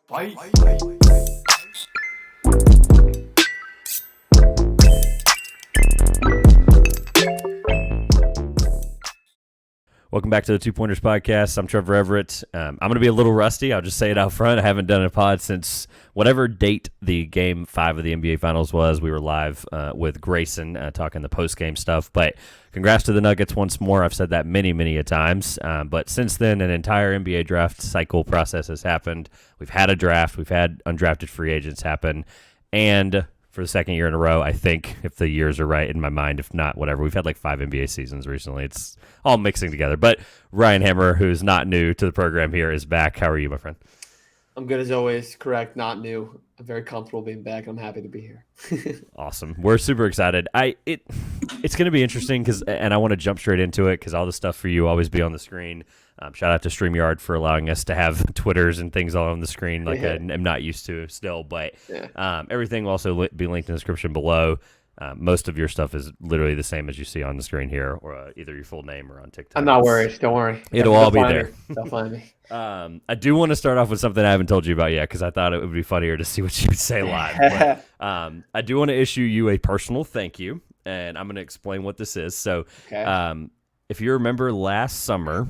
Fight. Welcome back to the Two Pointers podcast. I'm Trevor Everett. I'm going to be a little rusty. I'll just say it out front. I haven't done a pod since whatever date the Game 5 of the NBA Finals was. We were live with Grayson talking the post-game stuff. But congrats to the Nuggets once more. I've said that many, many a times. But since then, an entire NBA draft cycle process has happened. We've had a draft. We've had undrafted free agents happen. And for the second year in a row, I think, if the years are right in my mind, if not, whatever. We've had like 5 NBA seasons recently. It's all mixing together. But Ryan Hammer, who's not new to the program here, is back. How are you, my friend? I'm good as always. Correct, not new. I'm very comfortable being back. I'm happy to be here. Awesome. We're super excited. It's going to be interesting and I want to jump straight into it because all the stuff for you always be on the screen. Shout out to StreamYard for allowing us to have Twitters and things all on the screen like I'm not used to still. But everything will also be linked in the description below. Most of your stuff is literally the same as you see on the screen here, or either your full name or on TikTok. I'm not worried. Don't worry. It'll all be there. They'll find me. I do want to start off with something I haven't told you about yet because I thought it would be funnier to see what you would say live. But, I do want to issue you a personal thank you, and I'm going to explain what this is. So if you remember last summer,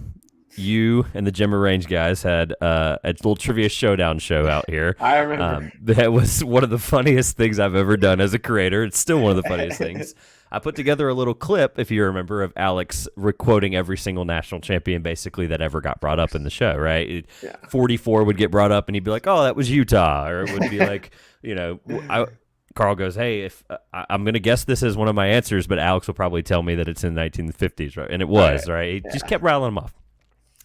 you and the Gym Range guys had a little trivia showdown show out here. I remember. That was one of the funniest things I've ever done as a creator. It's still one of the funniest things. I put together a little clip, if you remember, of Alex quoting every single national champion basically that ever got brought up in the show, right? 44 would get brought up and he'd be like, oh, that was Utah. Or it would be like, Carl goes, hey, if I'm going to guess this is one of my answers, but Alex will probably tell me that it's in the 1950s, right? And it was, right? He just kept rattling them off.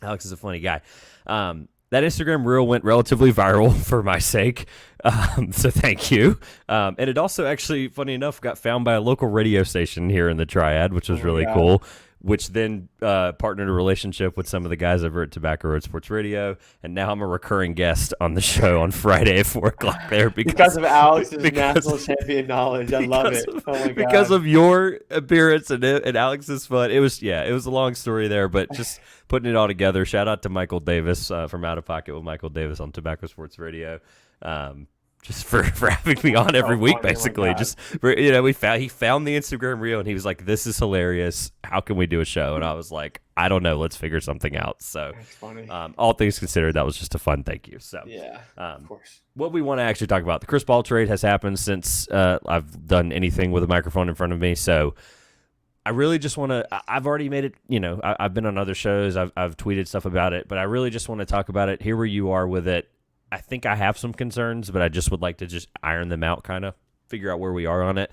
Alex is a funny guy. That Instagram reel went relatively viral for my sake, so thank you. And it also actually, funny enough, got found by a local radio station here in the Triad, which was really cool, which then partnered a relationship with some of the guys over at Tobacco Road Sports Radio, and now I'm a recurring guest on the show on Friday at 4 o'clock there. Because of Alex's national champion knowledge. I love it. Oh my God. Because of your appearance and Alex's fun. It was a long story there, but just putting it all together. Shout out to Michael Davis from Out of Pocket with Michael Davis on Tobacco Sports Radio. Just for having me on every week, basically. He found the Instagram reel and he was like, "This is hilarious. How can we do a show?" And I was like, "I don't know. Let's figure something out." So, that's funny. All things considered, that was just a fun thank you. So, of course. What we want to actually talk about, the Chris Paul trade has happened since I've done anything with a microphone in front of me. So, I really just want to. I've already made it. I've been on other shows. I've tweeted stuff about it, but I really just want to talk about it. Hear where you are with it. I think I have some concerns, but I just would like to just iron them out, kind of figure out where we are on it,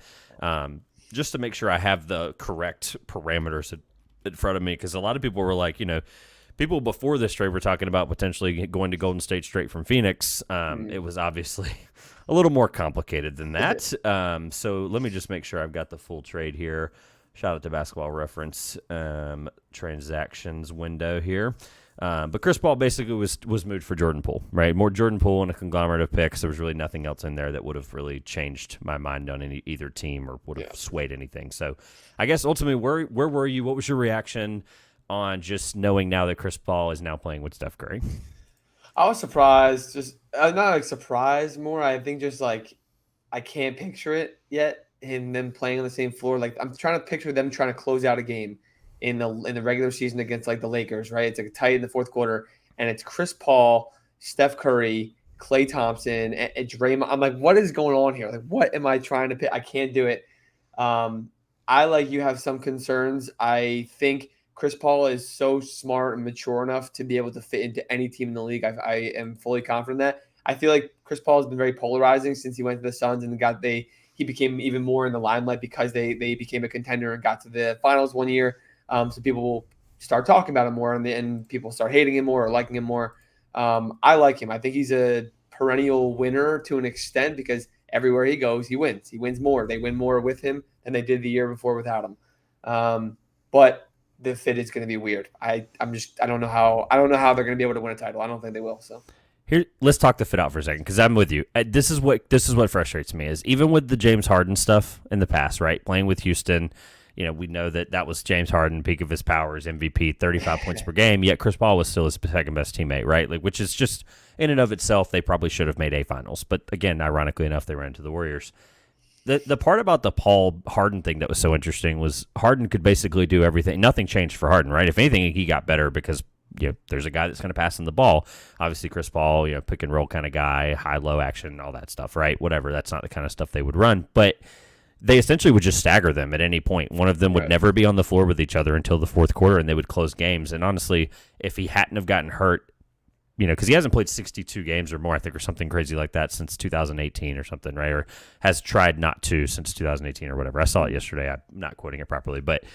just to make sure I have the correct parameters in front of me. Because a lot of people were like, people before this trade were talking about potentially going to Golden State straight from Phoenix. It was obviously a little more complicated than that. So let me just make sure I've got the full trade here. Shout out to Basketball Reference transactions window here. But Chris Paul basically was moved for Jordan Poole, right? More Jordan Poole and a conglomerate of picks. There was really nothing else in there that would have really changed my mind on either team or would have swayed anything. So I guess ultimately, where were you? What was your reaction on just knowing now that Chris Paul is now playing with Steph Curry? I was surprised. Just not like surprised more. I think just like I can't picture it yet. Him them playing on the same floor. Like I'm trying to picture them trying to close out a game in the regular season against like the Lakers, right? It's like tight in the fourth quarter, and it's Chris Paul, Steph Curry, Klay Thompson, and Draymond. I'm like, what is going on here? Like, what am I trying to pick? I can't do it. I like you have some concerns. I think Chris Paul is so smart and mature enough to be able to fit into any team in the league. I am fully confident in that. I feel like Chris Paul has been very polarizing since he went to the Suns and he became even more in the limelight because they became a contender and got to the finals one year. So people will start talking about him more, and people start hating him more or liking him more. I like him. I think he's a perennial winner to an extent because everywhere he goes, he wins. He wins more. They win more with him than they did the year before without him. But the fit is going to be weird. I don't know how they're going to be able to win a title. I don't think they will. So Here, let's talk the fit out for a second, because I'm with you. This is what frustrates me is even with the James Harden stuff in the past, right? Playing with Houston, you know, we know that was James Harden, peak of his powers, MVP, 35 points per game. Yet Chris Paul was still his second best teammate, right? Like, which is just in and of itself, they probably should have made a finals. But again, ironically enough, they ran into the Warriors. The part about the Paul Harden thing that was so interesting was Harden could basically do everything. Nothing changed for Harden, right? If anything, he got better because there's a guy that's going to pass him the ball. Obviously, Chris Paul, pick and roll kind of guy, high-low action, all that stuff, right? Whatever. That's not the kind of stuff they would run. But they essentially would just stagger them at any point. One of them would never be on the floor with each other until the fourth quarter, and they would close games. And honestly, if he hadn't have gotten hurt, because he hasn't played 62 games or more, I think, or something crazy like that since 2018 or something, right? Or has tried not to since 2018 or whatever. I saw it yesterday. I'm not quoting it properly. But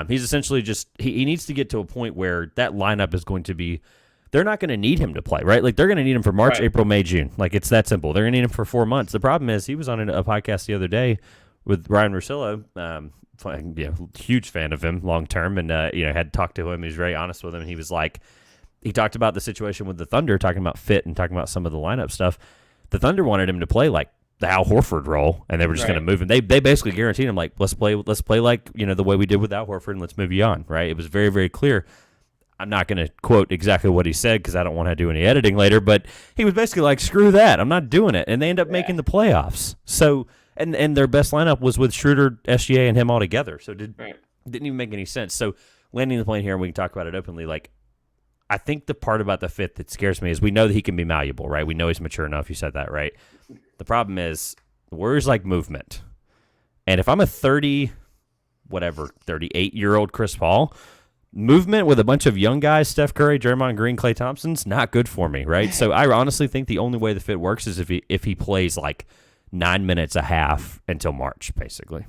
he's essentially just he needs to get to a point where that lineup is going to be – they're not going to need him to play, right? Like, they're going to need him for March, April, May, June. Like, it's that simple. They're going to need him for 4 months. The problem is he was on a podcast the other day with Ryan Russillo, huge fan of him long term, and had talked to him. He was very honest with him, and he was like – he talked about the situation with the Thunder, talking about fit and talking about some of the lineup stuff. The Thunder wanted him to play like the Al Horford role, and they were just going to move him. They basically guaranteed him, like, let's play like the way we did with Al Horford, and let's move you on, right? It was very, very clear. I'm not going to quote exactly what he said because I don't want to do any editing later, but he was basically like, screw that, I'm not doing it. And they end up making the playoffs. So, and their best lineup was with Schroeder, SGA, and him all together. So didn't even make any sense. So landing the plane here, and we can talk about it openly, like, I think the part about the fit that scares me is we know that he can be malleable, right? We know he's mature enough. You said that, right? The problem is the Warriors like movement. And if I'm a 38-year-old Chris Paul, movement with a bunch of young guys, Steph Curry, Draymond Green, Klay Thompson's not good for me, right? So I honestly think the only way the fit works is if he plays like 9 minutes a half until March, basically.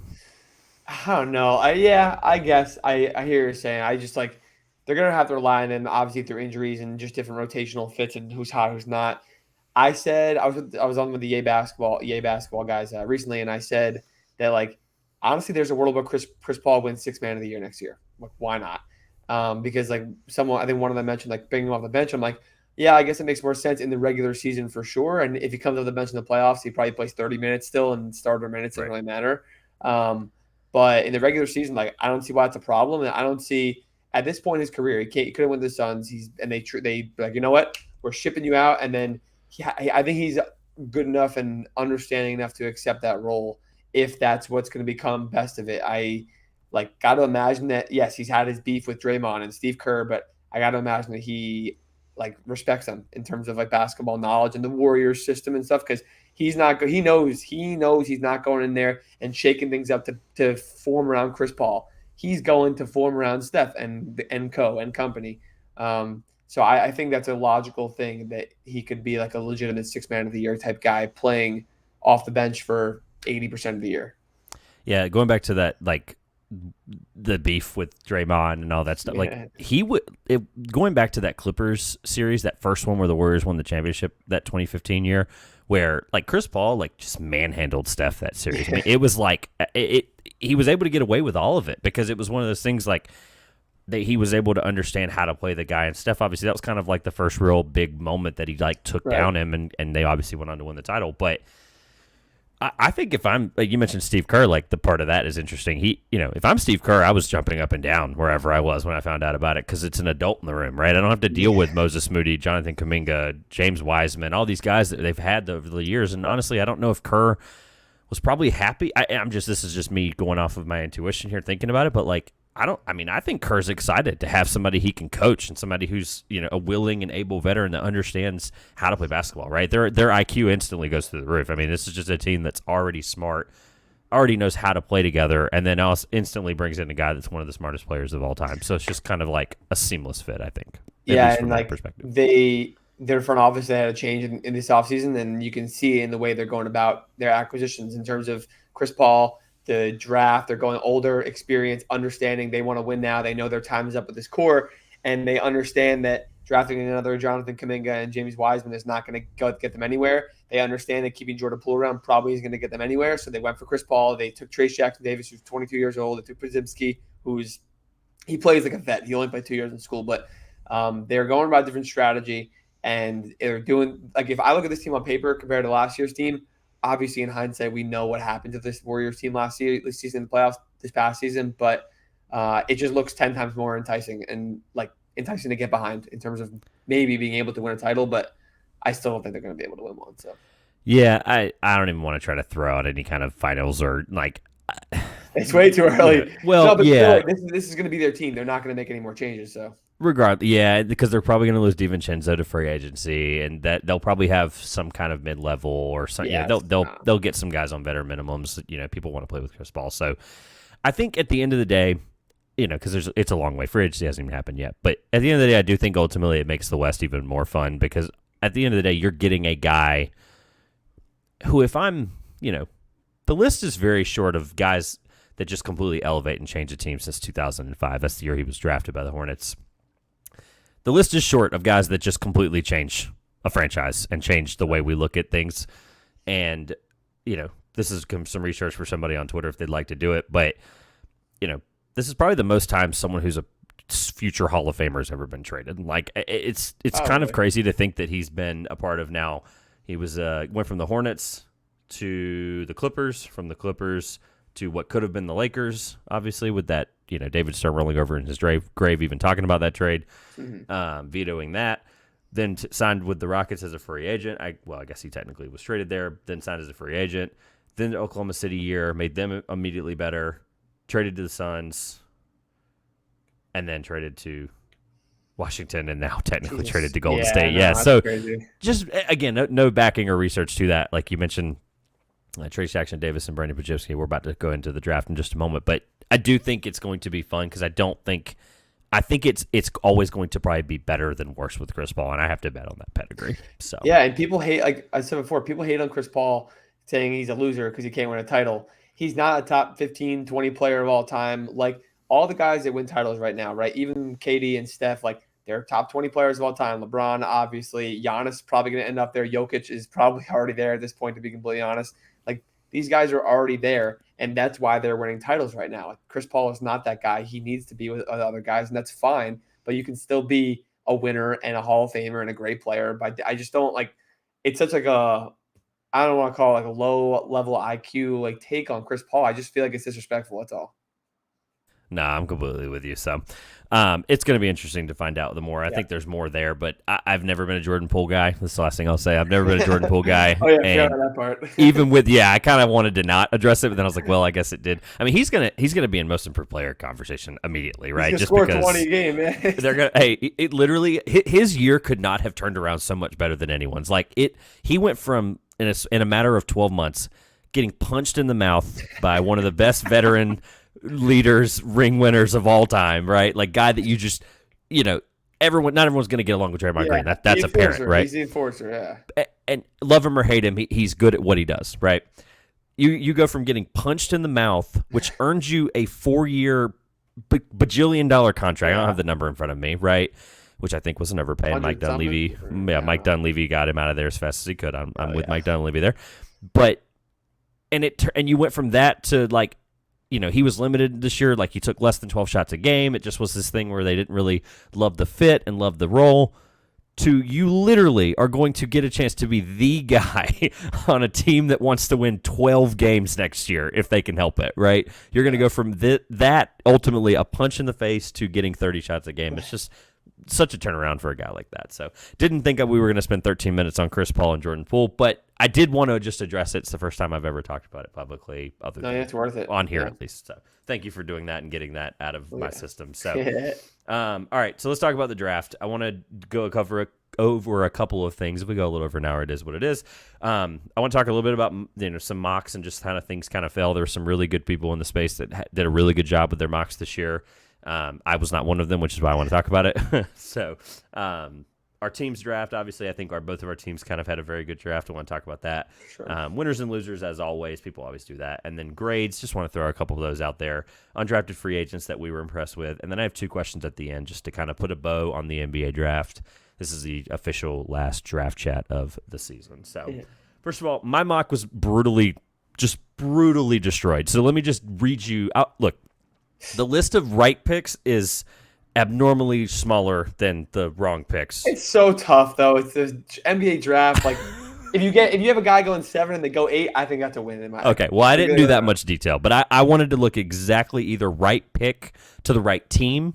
I don't know. I guess I hear what you're saying. I just like – they're going to have to rely on them, obviously, through injuries and just different rotational fits and who's hot, who's not. I said I was on with the EA basketball guys recently, and I said that, like, honestly, there's a world where Chris Paul wins Sixth Man of the Year next year. Like, why not? Because like I think one of them mentioned like bringing him off the bench. I'm like, yeah, I guess it makes more sense in the regular season for sure. And if he comes off the bench in the playoffs, he probably plays 30 minutes still, and starter minutes doesn't really matter. But in the regular season, like, I don't see why it's a problem, and I don't see. At this point in his career, he couldn't win the Suns. They like, you know what? We're shipping you out, and then I think he's good enough and understanding enough to accept that role if that's what's going to become best of it. I got to imagine that yes, he's had his beef with Draymond and Steve Kerr, but I got to imagine that he respects them in terms of like basketball knowledge and the Warriors system and stuff because he's not. He knows he's not going in there and shaking things up to form around Chris Paul. He's going to form around Steph and company. So I think that's a logical thing that he could be like a legitimate Sixth Man of the Year type guy playing off the bench for 80% of the year. Yeah, going back to that, like the beef with Draymond and all that stuff. Yeah. Like going back to that Clippers series, that first one where the Warriors won the championship, that 2015 year, where like Chris Paul like just manhandled Steph that series. I mean, it was like he was able to get away with all of it because it was one of those things like that he was able to understand how to play the guy. And Steph, obviously, that was kind of like the first real big moment that he like took down him, and they obviously went on to win the title. But I think if I'm like you mentioned Steve Kerr, like the part of that is interesting. If I'm Steve Kerr, I was jumping up and down wherever I was when I found out about it because it's an adult in the room, right? I don't have to deal with Moses Moody, Jonathan Kuminga, James Wiseman, all these guys that they've had over the years. And honestly, I don't know if Kerr was probably happy. This is just me going off of my intuition here, thinking about it. But like, I think Kerr's excited to have somebody he can coach and somebody who's, a willing and able veteran that understands how to play basketball, right? Their IQ instantly goes through the roof. I mean, this is just a team that's already smart, already knows how to play together, and then also instantly brings in a guy that's one of the smartest players of all time. So it's just kind of like a seamless fit, I think. Yeah, and like their front office, they had a change in this offseason, and you can see in the way they're going about their acquisitions in terms of Chris Paul, the draft. They're going older, experience, understanding they want to win now. They know their time is up with this core, and they understand that drafting another Jonathan Kuminga and James Wiseman is not going to get them anywhere. They understand that keeping Jordan Poole around probably is going to get them anywhere. So they went for Chris Paul. They took Trace Jackson-Davis, who's 22 years old. They took Podziemski, he plays like a vet. He only played 2 years in school, but they're going by a different strategy. And they're doing – like if I look at this team on paper compared to last year's team, obviously in hindsight we know what happened to this Warriors team this season in the playoffs, this past season. But it just looks 10 times more enticing and like enticing to get behind in terms of maybe being able to win a title. But I still don't think they're going to be able to win one. So Yeah, I don't even want to try to throw out any kind of finals or like. it's way too early. Yeah. Well, no, but yeah. still, this is going to be their team. They're not going to make any more changes. So Regardless, yeah, because they're probably going to lose DiVincenzo to free agency, and that they'll probably have some kind of mid-level or something. Yeah, they'll get some guys on veteran minimums. People want to play with Chris Paul. So I think at the end of the day, because it's a long way. Free agency hasn't even happened yet, but at the end of the day, I do think ultimately it makes the West even more fun because at the end of the day, you're getting a guy who, if I'm, the list is very short of guys that just completely elevate and change a team since 2005. That's the year he was drafted by the Hornets. The list is short of guys that just completely change a franchise and change the way we look at things. And, this is some research for somebody on Twitter if they'd like to do it. But, this is probably the most time someone who's a future Hall of Famer has ever been traded. Like, it's kind of crazy to think that he's been a part of now. He was went from the Hornets to the Clippers, from the Clippers to what could have been the Lakers, obviously, with that, David Stern rolling over in his grave, even talking about that trade, vetoing that. Then signed with the Rockets as a free agent. I guess he technically was traded there, then signed as a free agent. Then the Oklahoma City year, made them immediately better, traded to the Suns, and then traded to Washington, and now technically traded to Golden State. No, yeah, so crazy. Just, again, no backing or research to that. Like you mentioned, Trace Jackson Davis and Brandon Pajewski. We're about to go into the draft in just a moment, but I do think it's going to be fun because I think it's always going to probably be better than worse with Chris Paul, and I have to bet on that pedigree. So yeah, and people hate, like I said before, people hate on Chris Paul saying he's a loser because he can't win a title. He's not a top 15, 20 player of all time. Like all the guys that win titles right now, right? Even KD and Steph, like they're top 20 players of all time. LeBron, obviously. Giannis probably going to end up there. Jokic is probably already there at this point, to be completely honest. Like these guys are already there, and that's why they're winning titles right now. Like, Chris Paul is not that guy. He needs to be with other guys, and that's fine. But you can still be a winner and a Hall of Famer and a great player. But I just don't like. It's such like a, I don't want to call it like a low level IQ like take on Chris Paul. I just feel like it's disrespectful. That's all. Nah, I'm completely with you. So it's going to be interesting to find out the more. I think there's more there, but I've never been a Jordan Poole guy. That's the last thing I'll say. I've never been a Jordan Poole guy. Oh, yeah, I forgot about that part. Even with, I kind of wanted to not address it, but then I was like, well, I guess it did. I mean, he's gonna be in most improved player conversation immediately, right? He's just score because 20 a game, man. they're gonna. Hey, it literally his year could not have turned around so much better than anyone's. Like it, he went from in a matter of 12 months getting punched in the mouth by one of the best veteran leaders, ring winners of all time, right? Like guy that you just, not everyone's going to get along with Draymond Green. That's apparent, right? He's the enforcer, yeah. And love him or hate him, he's good at what he does, right? You go from getting punched in the mouth, which earns you a 4-year bajillion-dollar contract. I don't have the number in front of me, right? Which I think was an overpay. And Mike Dunleavy, Mike Dunleavy got him out of there as fast as he could. I'm with Mike Dunleavy there, but and you went from that to like, he was limited this year. Like he took less than 12 shots a game. It just was this thing where they didn't really love the fit and love the role. To you literally are going to get a chance to be the guy on a team that wants to win 12 games next year if they can help it, right? You're going to go from that ultimately a punch in the face to getting 30 shots a game. It's just such a turnaround for a guy like that. So didn't think we were going to spend 13 minutes on Chris Paul and Jordan Poole, but I did want to just address it. It's the first time I've ever talked about it publicly, It's worth it on here at least. So thank you for doing that and getting that out of my system. So, all right. So let's talk about the draft. I want to go cover over a couple of things. If we go a little over an hour, it is what it is. I want to talk a little bit about some mocks and just kind of things kind of fell. There were some really good people in the space that did a really good job with their mocks this year. I was not one of them, which is why I want to talk about it. So, our team's draft, obviously, I think both of our teams kind of had a very good draft. I want to talk about that. Sure. Winners and losers, as always. People always do that. And then grades, just want to throw a couple of those out there. Undrafted free agents that we were impressed with. And then I have 2 questions at the end just to kind of put a bow on the NBA draft. This is the official last draft chat of the season. So, first of all, my mock was brutally destroyed. So let me just read you out. Look, the list of right picks is abnormally smaller than the wrong picks. It's so tough though. It's the NBA draft. Like if you have a guy going 7 and they go 8, I think that's a win. Okay, well I didn't do that much detail, but I wanted to look exactly either right pick to the right team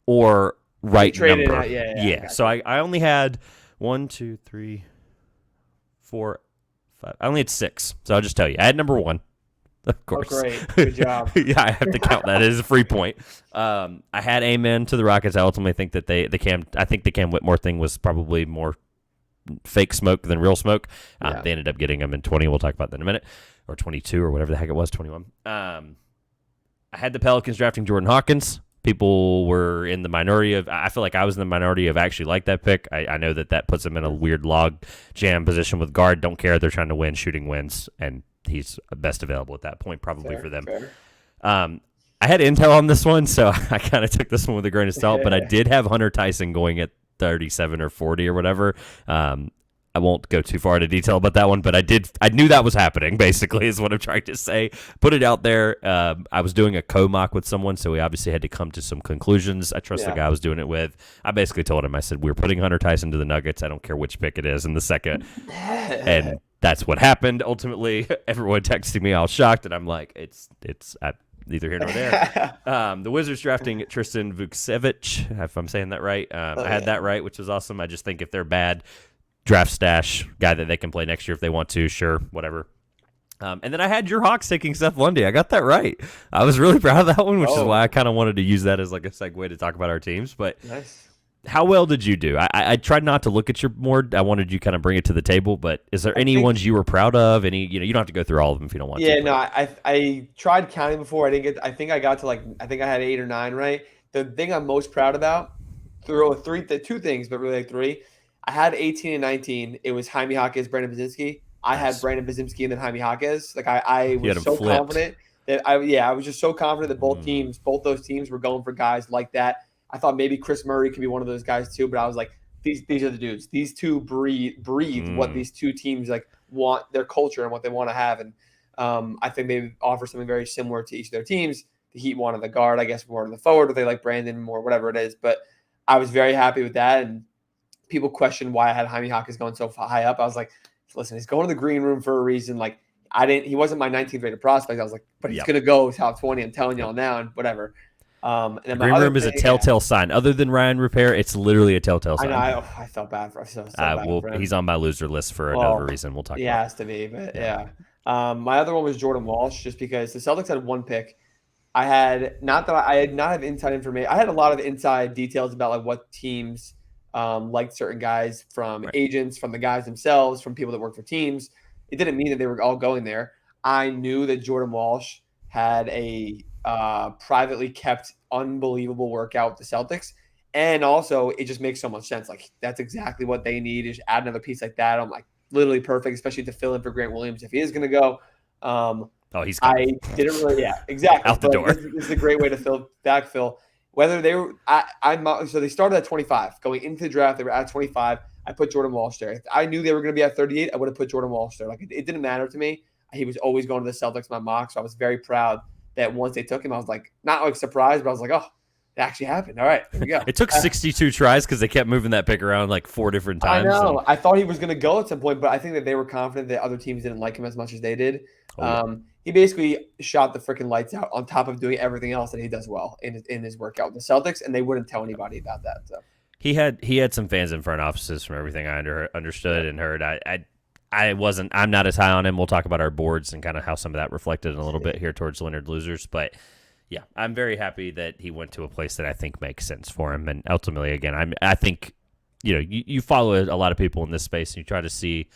or right number. Yeah. So I only had 1, 2, 3, 4, 5. I only had 6, so I'll just tell you. I had number 1. Of course. Oh, great. Good job. Yeah, I have to count that as a free point. I had amen to the Rockets. I ultimately think that I think the Cam Whitmore thing was probably more fake smoke than real smoke. They ended up getting him in 20. We'll talk about that in a minute. Or 22 or whatever the heck it was, 21. I had the Pelicans drafting Jordan Hawkins. People were in the minority I feel like I was in the minority of actually like that pick. I know that puts them in a weird log jam position with guard. Don't care. They're trying to win. Shooting wins. And he's best available at that point, probably for them. I had intel on this one, so I kind of took this one with a grain of salt, but I did have Hunter Tyson going at 37 or 40 or whatever. I won't go too far into detail about that one, but I knew that was happening, basically, is what I'm trying to say. Put it out there. I was doing a co-mock with someone, so we obviously had to come to some conclusions. I trust the guy I was doing it with. I basically told him, I said, we're putting Hunter Tyson to the Nuggets. I don't care which pick it is in the second. And that's what happened. Ultimately, everyone texting me all shocked, and I'm like, it's neither here nor there. The Wizards drafting Tristan Vukcevic, if I'm saying that right. I had that right, which was awesome. I just think if they're bad, draft stash guy that they can play next year if they want to, sure, whatever. And then I had your Hawks taking Seth Lundy. I got that right. I was really proud of that one, which is why I kind of wanted to use that as like a segue to talk about our teams. But nice. How well did you do? I tried not to look at your board. I wanted you kind of bring it to the table. But is there any ones you were proud of? Any, you don't have to go through all of them if you don't want to. Yeah, no, I tried counting before. I think I got to I think I had 8 or 9 right. The thing I'm most proud about, two things, but really like 3. I had 18 and 19. It was Jaime Jaquez, Brandon Bazinski. I had Brandon Bazinski and then Jaime Jaquez. Like I was so confident that I was just so confident that both those teams were going for guys like that. I thought maybe Chris Murray could be one of those guys too, but I was like, these are the dudes. These two breathe what these two teams like want, their culture and what they want to have. And I think they offer something very similar to each of their teams. The Heat wanted the guard, I guess, more to the forward, or they like Brandon more, whatever it is. But I was very happy with that. And people questioned why I had Jaime Jaquez going so high up. I was like, listen, he's going to the green room for a reason. Like he wasn't my 19th rated prospect. I was like, but he's going to go top 20. I'm telling y'all now and whatever. And then green room is a telltale sign. Other than Ryan Repair, it's literally a telltale sign. I felt bad for him. He's on my loser list for another reason. We'll talk about it. He has to be, but yeah. My other one was Jordan Walsh, just because the Celtics had 1 pick. I had not have inside information. I had a lot of inside details about like what teams liked certain guys from agents, from the guys themselves, from people that work for teams. It didn't mean that they were all going there. I knew that Jordan Walsh had a privately kept unbelievable workout with the Celtics. And also it just makes so much sense. Like that's exactly what they need, is add another piece like that. I'm like literally perfect, especially to fill in for Grant Williams if he is going to go. He's coming. I didn't really, exactly. Out the door. This is a great way to backfill. Whether they were, so they started at 25. Going into the draft, they were at 25. I put Jordan Walsh there. If I knew they were going to be at 38, I would have put Jordan Walsh there. Like it didn't matter to me. He was always going to the Celtics, my mock. So I was very proud that once they took him, I was like, not like surprised, but I was like, oh, it actually happened. All right, here we go. It took 62 tries because they kept moving that pick around like 4 different times. I know. I thought he was going to go at some point, but I think that they were confident that other teams didn't like him as much as they did. He basically shot the freaking lights out on top of doing everything else that he does well in his workout with the Celtics, and they wouldn't tell anybody about that. So he had some fans in front offices from everything I understood and heard. I'm not as high on him. We'll talk about our boards and kind of how some of that reflected in a little bit here towards Leonard Losers, but yeah, I'm very happy that he went to a place that I think makes sense for him. And ultimately, again, I think, you follow a lot of people in this space and you try to see,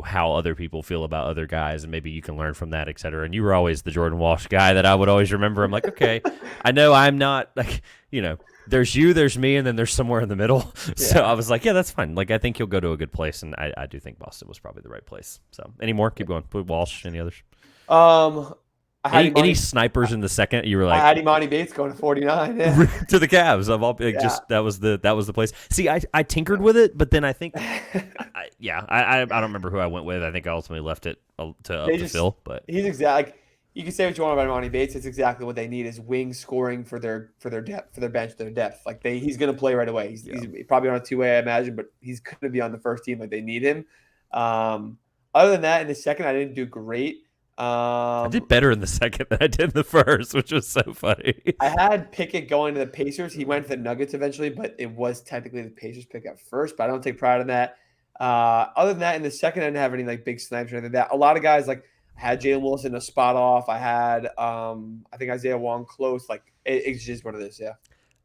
how other people feel about other guys, and maybe you can learn from that, et cetera. And you were always the Jordan Walsh guy that I would always remember. I'm like, okay, I know I'm not like, there's you, there's me, and then there's somewhere in the middle. Yeah. So I was like, yeah, that's fine. Like, I think he'll go to a good place, and I do think Boston was probably the right place. So any more? Keep going. Put Walsh. Any others? Any snipers in the second? You were like, I had Imani Bates going to 49 to the Cavs. Of all, just that was the place. See, I tinkered with it, but then I think, I don't remember who I went with. I think I ultimately left it up to Phil. But he's exactly. You can say what you want about Imani Bates. It's exactly what they need, is wing scoring for their depth, for their bench, their depth. Like he's going to play right away. He's probably on a 2-way, I imagine, but he's going to be on the first team. Like they need him. Other than that, in the second, I didn't do great. I did better in the second than I did in the first, which was so funny. I had Pickett going to the Pacers. He went to the Nuggets eventually, but it was technically the Pacers pick at first, but I don't take pride in that. Other than that, in the second, I didn't have any like big snipes or anything like that. A lot of guys like I had Jalen Wilson a spot off. I had I think Isaiah Wong close. Like it's just what it is. Yeah.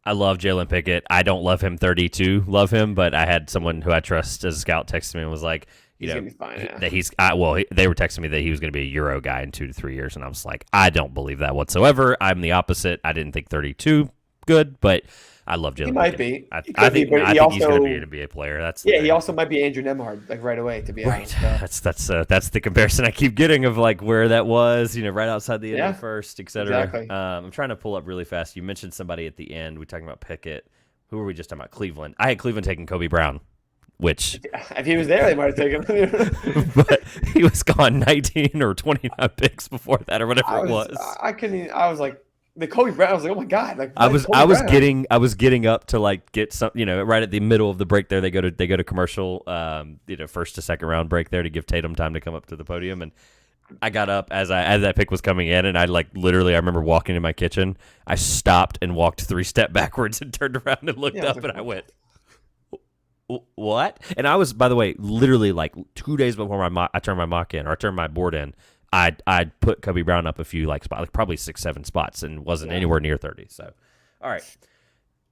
I love Jalen Pickett. I don't love him 32, love him, but I had someone who I trust as a scout text me and was like, He's gonna be fine. Yeah. that they were texting me that he was going to be a Euro guy in 2 to 3 years, and I was like, I don't believe that whatsoever. I'm the opposite. I didn't think 32 good, but I love Jalen. He might Pickett. be. I He could be, think but he he's going to also be an NBA player. That's yeah. He also might be Andrew Nemhard like right away. To be right. honest. That's the comparison I keep getting of like where that was, right outside the end of the first, etc. Exactly. I'm trying to pull up really fast. You mentioned somebody at the end. We talking about Pickett. Who were we just talking about? Cleveland. I had Cleveland taking Kobe Brown, which if he was there, they might have taken him. but he was gone 19 or 29 picks before that or whatever it was. I couldn't. Even, I was like the Kobe Brown. I was like, oh my god! Like I was getting up to like get some, right at the middle of the break there. They go to commercial, first to second round break there to give Tatum time to come up to the podium, and I got up as that pick was coming in, and I like literally I remember walking in my kitchen. I stopped and walked 3 steps backwards and turned around and looked up, and I went, "What?" And I was, by the way, literally like 2 days before I turned my mock in or I turned my board in. I'd put Kobe Brown up a few spots, like probably 6-7 spots, and wasn't anywhere near 30. So, all right.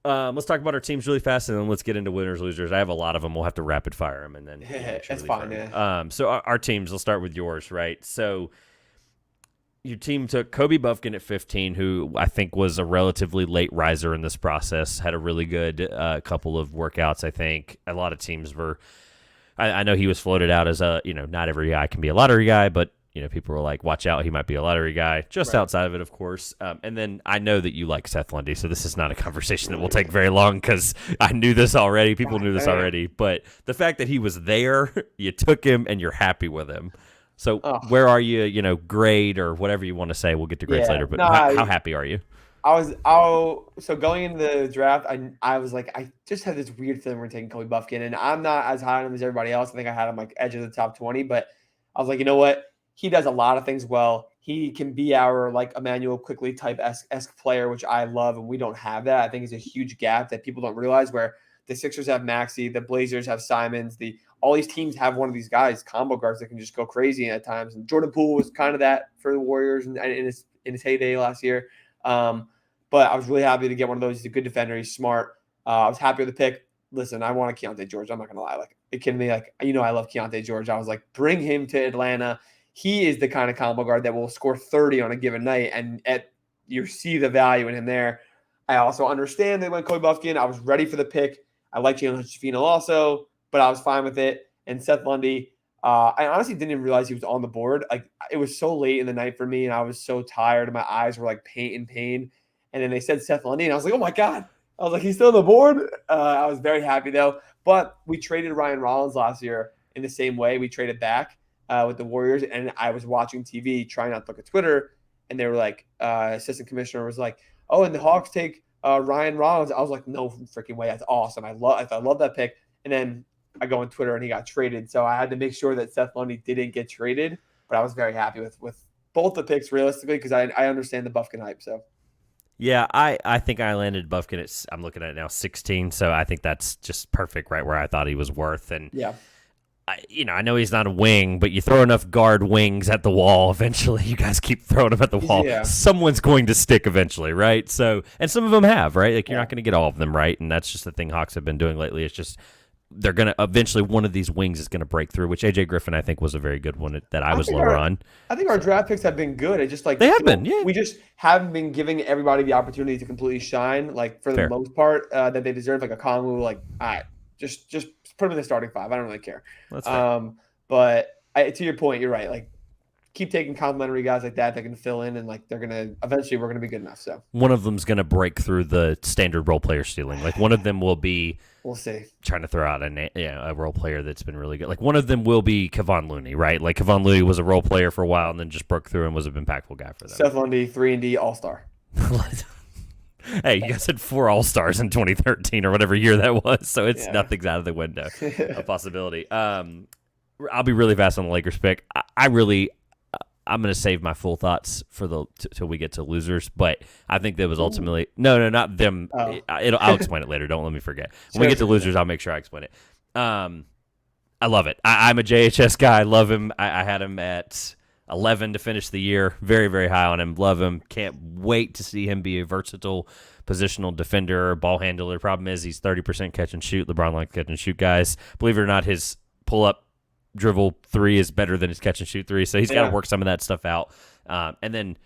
Let's talk about our teams really fast, and then let's get into winners, losers. I have a lot of them. We'll have to rapid fire them, and then that's fine. Yeah. So our teams. We'll start with yours, right? So your team took Kobe Buffkin at 15, who I think was a relatively late riser in this process. Had a really good couple of workouts. I think a lot of teams were. I know he was floated out as not every guy can be a lottery guy, but. People were like, watch out, he might be a lottery guy. Just outside of it, of course. And then I know that you like Seth Lundy, so this is not a conversation that will take very long because I knew this already. People knew this already. But the fact that he was there, you took him, and you're happy with him. So where are you, grade or whatever you want to say? We'll get to grades later. But how happy are you? So going into the draft, I was like, I just had this weird feeling we're taking Kobe Buffkin, and I'm not as high on him as everybody else. I think I had him like edge of the top 20, but I was like, you know what? He does a lot of things well. He can be our like Emmanuel Quickly type esque player, which I love, and we don't have that. I think it's a huge gap that people don't realize. Where the Sixers have Maxey, the Blazers have Simons, all these teams have one of these guys, combo guards that can just go crazy at times. And Jordan Poole was kind of that for the Warriors in his heyday last year. But I was really happy to get one of those. He's a good defender. He's smart. I was happy with the pick. Listen, I want a Keontae George. I'm not gonna lie. Like it can be like I love Keontae George. I was like, bring him to Atlanta. He is the kind of combo guard that will score 30 on a given night, and you see the value in him there. I also understand they went Kobe Buffkin. I was ready for the pick. I like Jalen Hutchins also, but I was fine with it. And Seth Lundy, I honestly didn't even realize he was on the board. Like it was so late in the night for me, and I was so tired, and my eyes were like in pain. And then they said Seth Lundy, and I was like, oh my god! I was like, he's still on the board. I was very happy though. But we traded Ryan Rollins last year in the same way. We traded back. With the Warriors, and I was watching TV, trying not to look at Twitter, and they were like, assistant commissioner was like, "Oh, and the Hawks take Ryan Rollins." I was like, "No freaking way! That's awesome! I love that pick." And then I go on Twitter, and he got traded, so I had to make sure that Seth Lundy didn't get traded. But I was very happy with both the picks realistically because I understand the Buffkin hype. So yeah, I think I landed Buffkin at I'm looking at it now 16, so I think that's just perfect, right where I thought he was worth, and yeah. I know he's not a wing, but you throw enough guard wings at the wall, eventually you guys keep throwing them at the wall. Yeah. Someone's going to stick eventually, right? So, and some of them have, right? Like you're not going to get all of them, right? And that's just the thing Hawks have been doing lately. It's just they're going to eventually one of these wings is going to break through, which AJ Griffin I think was a very good one that I was lower on. I think our draft picks have been good. It's just like they have been, yeah. We just haven't been giving everybody the opportunity to completely shine, like for the most part that they deserve. Like a Kongwu, like all right, just put them in the starting 5. I don't really care. That's fair. But to your point, you're right. Like, keep taking complimentary guys like that can fill in, and like we're gonna be good enough. So one of them's gonna break through the standard role player ceiling. Like one of them will be. We'll see. Trying to throw out a role player that's been really good. Like one of them will be Kevon Looney, right? Like Kevon Looney was a role player for a while and then just broke through and was an impactful guy for them. Seth Lundy, 3-and-D All-Star. Hey, you guys had 4 All-Stars in 2013 or whatever year that was, so nothing's out of the window. A possibility. I'll be really fast on the Lakers pick. I'm going to save my full thoughts for till we get to losers, but I think that was ultimately no, not them. I'll explain it later. Don't let me forget. When we get to losers, I'll make sure I explain it. I love it. I'm a JHS guy. I love him. I had him at 11 to finish the year. Very, very high on him. Love him. Can't wait to see him be a versatile positional defender, ball handler. Problem is he's 30% catch and shoot. LeBron likes catch and shoot guys. Believe it or not, his pull-up dribble three is better than his catch and shoot three, so he's got to work some of that stuff out. And then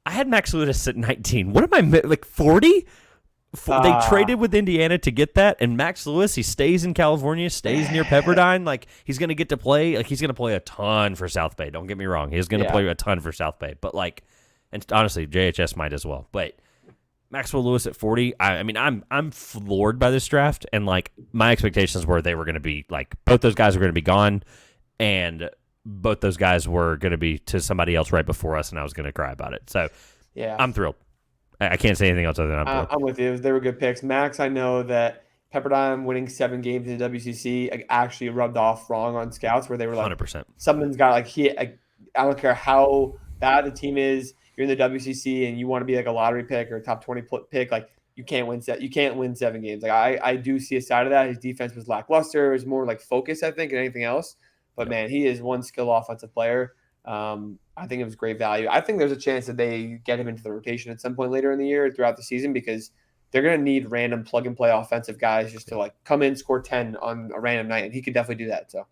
I had Max Lewis at 19. What am I, like 40? They traded with Indiana to get that, and Max Lewis, he stays in California, stays near Pepperdine. Like, he's going to get to play. Like, he's going to play a ton for South Bay. Don't get me wrong. He's going to play a ton for South Bay. But, like, and honestly, JHS might as well. But Maxwell Lewis at 40, I mean, I'm floored by this draft, and, like, my expectations were they were going to be, like, both those guys were going to be gone, and both those guys were going to be to somebody else right before us, and I was going to cry about it. So, I'm thrilled. I can't say anything else other than I'm thrilled. I'm with you. They were good picks. Max, I know that Pepperdine winning 7 games in the WCC actually rubbed off wrong on scouts where they were like, 100%. Something's got like I don't care how bad the team is. You're in the WCC and you want to be like a lottery pick or a top 20 pick. Like you can't win 7 games. Like I do see a side of that. His defense was lackluster. It was more like focus, I think, than anything else. But man, he is one skilled offensive player. I think it was great value. I think there's a chance that they get him into the rotation at some point later in the year throughout the season because they're going to need random plug and play offensive guys just to like come in, score 10 on a random night. And he could definitely do that. So,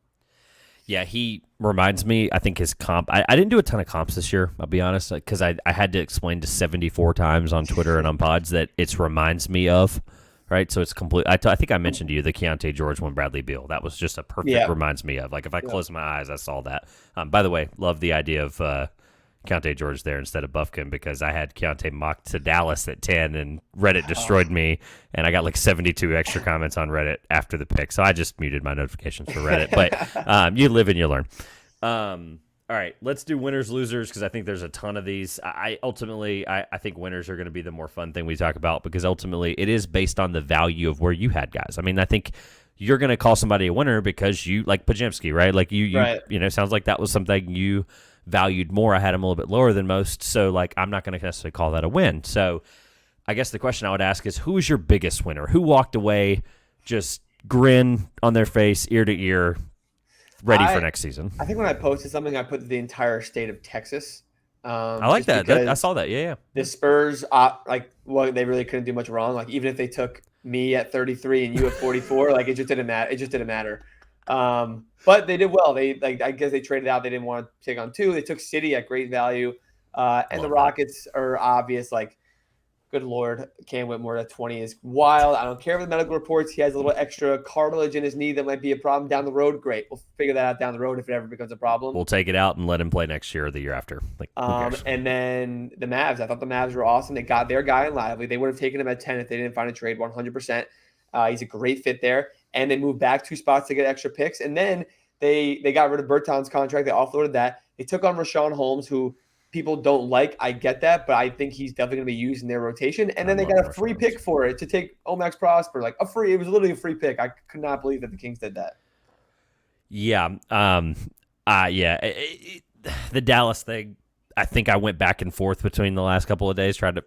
yeah, he reminds me, I think his comp, I didn't do a ton of comps this year, I'll be honest, because I had to explain to 74 times on Twitter and on pods that it reminds me of. Right, so it's complete. I think I mentioned to you the Keontae George one, Bradley Beal. That was just a perfect reminds me of. Like if I close my eyes, I saw that. By the way, love the idea of Keontae George there instead of Buffkin because I had Keontae mocked to Dallas at 10, and Reddit destroyed me, and I got like 72 extra comments on Reddit after the pick. So I just muted my notifications for Reddit. But you live and you learn. All right, let's do winners, losers, because I think there's a ton of these. I think winners are going to be the more fun thing we talk about because ultimately it is based on the value of where you had guys. I mean, I think you're going to call somebody a winner because you like Pajemski, right? Like you know, sounds like that was something you valued more. I had him a little bit lower than most, so like I'm not going to necessarily call that a win. So I guess the question I would ask is, who is your biggest winner? Who walked away just grin on their face, ear to ear, ready for next season? I think when I posted something, I put the entire state of Texas. I like that. I saw that. Yeah. The Spurs, they really couldn't do much wrong. Like even if they took me at 33 and you at 44, like it just didn't matter. But they did well. I guess they traded out. They didn't want to take on 2. They took City at great value, and the Rockets are obvious. Like, good Lord, Cam Whitmore at 20 is wild. I don't care if the medical reports. He has a little extra cartilage in his knee that might be a problem down the road. Great. We'll figure that out down the road if it ever becomes a problem. We'll take it out and let him play next year or the year after. Like, and then the Mavs. I thought the Mavs were awesome. They got their guy in Lively. They would have taken him at 10 if they didn't find a trade 100%. He's a great fit there. And they moved back 2 spots to get extra picks. And then they got rid of Berton's contract. They offloaded that. They took on Rashawn Holmes, who people don't like. I get that, but I think he's definitely going to be used in their rotation. And then they got a free pick for it to take Omax Prosper. Like it was literally a free pick. I could not believe that the Kings did that. Yeah. The Dallas thing, I think I went back and forth between the last couple of days trying to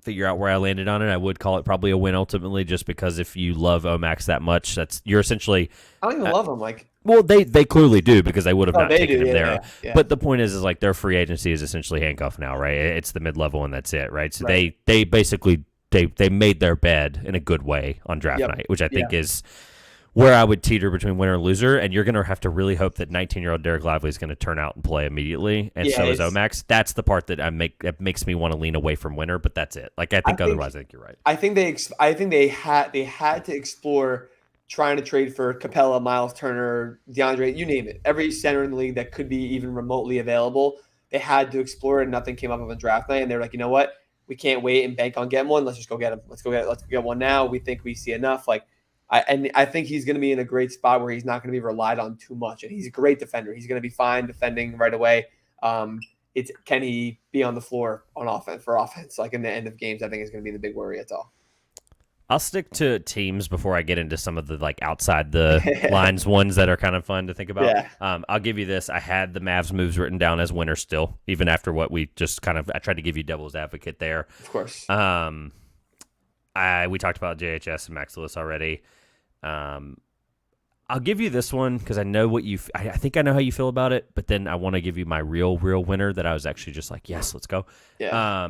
figure out where I landed on it. I would call it probably a win ultimately, just because if you love Omax that much, you're essentially. I don't even love him. Like, well, they clearly do because they would have not taken him there. Yeah. But the point is like their free agency is essentially handcuffed now, right? It's the mid level and that's it, right? So they basically they made their bed in a good way on draft night, which I think is where I would teeter between winner and loser. And you're going to have to really hope that 19-year-old Derek Lively is going to turn out and play immediately, and so is Omax. That's the part that that makes me want to lean away from winner, but that's it. Like I think otherwise, I think you're right. I think they had to explore trying to trade for Capella, Miles Turner, DeAndre, you name it. Every center in the league that could be even remotely available, they had to explore it. Nothing came up on draft night, and they're like, you know what? We can't wait and bank on getting one. Let's just go get him. Let's get one now. We think we see enough. Like, I think he's going to be in a great spot where he's not going to be relied on too much. And he's a great defender. He's going to be fine defending right away. It's can he be on the floor on offense, like in the end of games? I think is going to be the big worry. That's all. I'll stick to teams before I get into some of the like outside the lines ones that are kind of fun to think about. Yeah. I'll give you this. I had the Mavs moves written down as winners still, even after what we just I tried to give you devil's advocate there. Of course. We talked about JHS and Max Lewis already. I'll give you this one because I know what you. I think I know how you feel about it, but then I want to give you my real winner that I was actually just like, yes, let's go. Yeah.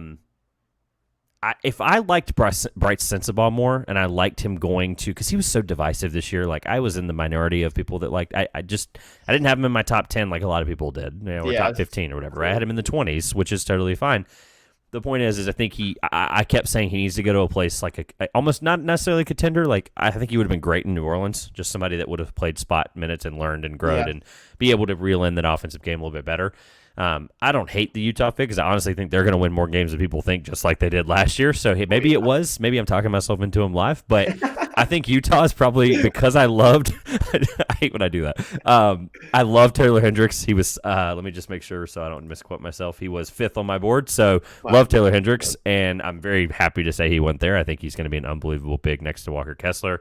If I liked Bryce Sensabaugh more, and I liked him going to, because he was so divisive this year. Like I was in the minority of people that liked. I didn't have him in my top 10 like a lot of people did, or Yeah. top 15 or whatever. I had him in the 20s, which is totally fine. The point is I think I kept saying he needs to go to a place like almost not necessarily a contender. Like I think he would have been great in New Orleans, just somebody that would have played spot minutes and learned and grown and be able to reel in that offensive game a little bit better. I don't hate the Utah pick because I honestly think they're going to win more games than people think, just like they did last year. So maybe it was. Maybe I'm talking myself into him live, but I think Utah is probably because I loved. I hate when I do that. I love Taylor Hendricks. He was. Let me just make sure so I don't misquote myself. He was 5th on my board. So love Taylor Hendricks, and I'm very happy to say he went there. I think he's going to be an unbelievable pick next to Walker Kessler.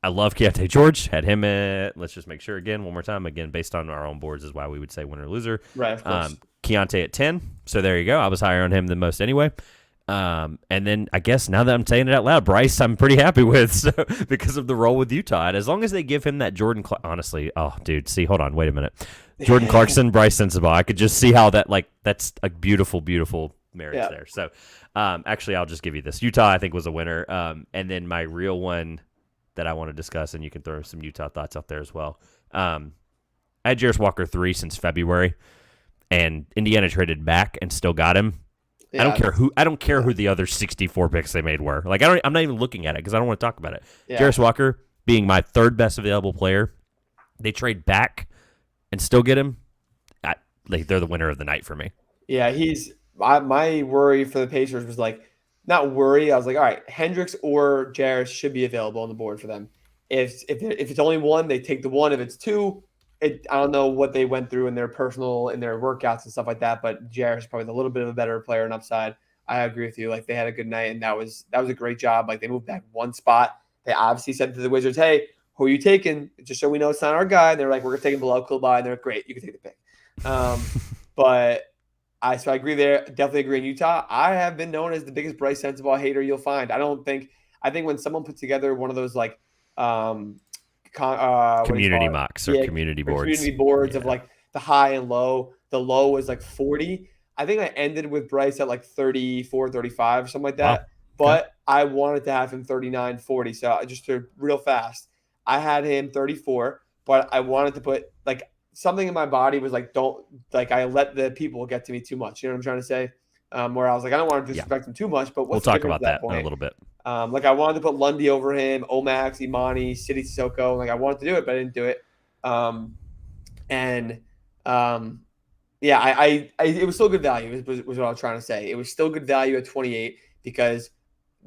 I love Keontae George. Had him at, let's just make sure again, one more time. Again, based on our own boards is why we would say winner or loser. Right, of course. Keontae at 10. So there you go. I was higher on him than most anyway. And then I guess now that I'm saying it out loud, Bryce I'm pretty happy with so, because of the role with Utah. And as long as they give him that Jordan honestly, oh, dude, see, hold on, wait a minute. Jordan Clarkson, Bryce Sensabaugh. I could just see how that's a beautiful, beautiful marriage there. So actually, I'll just give you this. Utah, I think, was a winner. And then my real one that I want to discuss, and you can throw some Utah thoughts out there as well. I had Jarris Walker 3 since February, and Indiana traded back and still got him. Yeah. I don't care who the other 64 picks they made were. Like I'm not even looking at it because I don't want to talk about it. Yeah. Jarris Walker being my 3rd best available player, they trade back and still get him. They're the winner of the night for me. Yeah, my worry for the Pacers was like. Not worry. I was like, all right, Hendricks or Jarris should be available on the board for them. If it's only one, they take the one. If it's two, I don't know what they went through in their workouts and stuff like that. But Jarris is probably a little bit of a better player and upside. I agree with you. Like they had a good night, and that was a great job. Like they moved back one spot. They obviously said to the Wizards, "Hey, who are you taking?" Just so we know it's not our guy. And they're like, "We're gonna take him below Koulibaly." And they're like, great. You can take the pick. But. I agree there. Definitely agree in Utah. I have been known as the biggest Bryce Sensabaugh hater you'll find. I think when someone put together one of those like community mocks or community boards of like the high and low. The low was like 40. I think I ended with Bryce at like 34, 35, something like that. Wow. But I wanted to have him 39, 40. So just to real fast, I had him 34, but I wanted to put like something in my body was like, I let the people get to me too much. You know what I'm trying to say? Where I was like, I don't want to disrespect him too much, but we'll talk about that in a little bit. Like I wanted to put Lundy over him, Omax, Imani, City Sissoko. Like I wanted to do it, but I didn't do it. It was still good value was what I was trying to say. It was still good value at 28 because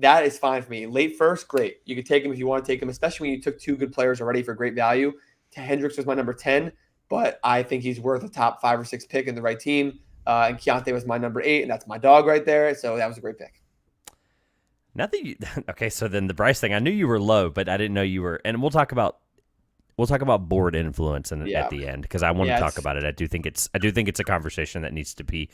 that is fine for me. Late first, great. You could take him if you want to take him, especially when you took 2 good players already for great value. Hendricks was my number 10. But I think he's worth a top 5 or 6 pick in the right team. And Keontae was my number 8, and that's my dog right there. So that was a great pick. Okay, so then the Bryce thing, I knew you were low, but I didn't know you were. And we'll talk about board influence at the end because I want to talk about it. I do think it's a conversation that needs to be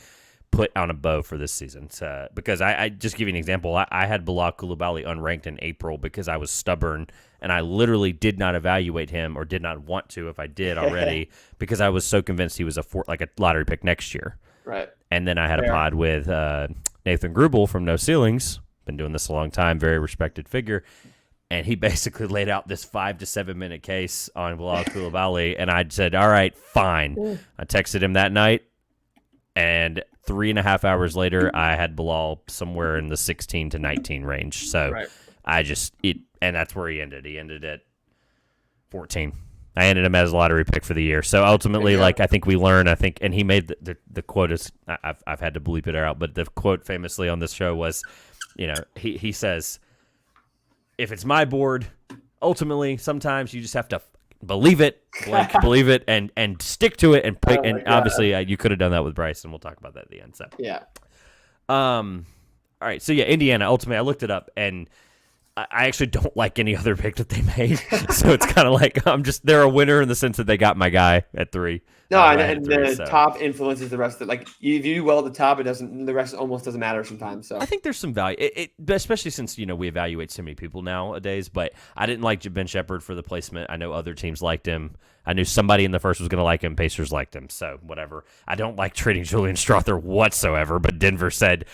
put on a bow for this season. So, because I just give you an example. I had Bilal Coulibaly unranked in April because I was stubborn and I literally did not evaluate him or did not want to if I did already because I was so convinced he was a lottery pick next year. Right. And then I had a pod with Nathan Grubel from No Ceilings. Been doing this a long time, very respected figure. And he basically laid out this 5 to 7 minute case on Bilal Coulibaly, and I said, all right, fine. I texted him that night, and 3.5 hours later, I had Bilal somewhere in the 16 to 19 range. So and that's where he ended. He ended at 14. I ended him as a lottery pick for the year. So ultimately, I think we learn. And he made the quote is I've had to bleep it out, but the quote famously on this show was, he says, if it's my board, ultimately, sometimes you just have to believe it, believe it, and stick to it, and pick. Obviously, you could have done that with Bryce, and we'll talk about that at the end. So yeah. All right. So Indiana. Ultimately, I looked it up, and I actually don't like any other pick that they made. So it's kind of like they're a winner in the sense that they got my guy at 3. No, Who and, I had at and 3. the So top influences the rest of it. Like if you do well at the top, the rest almost doesn't matter sometimes. So I think there's some value, especially since we evaluate so many people nowadays. But I didn't like Ben Shepherd for the placement. I know other teams liked him. I knew somebody in the first was going to like him. Pacers liked him, so whatever. I don't like trading Julian Strother whatsoever. But Denver said,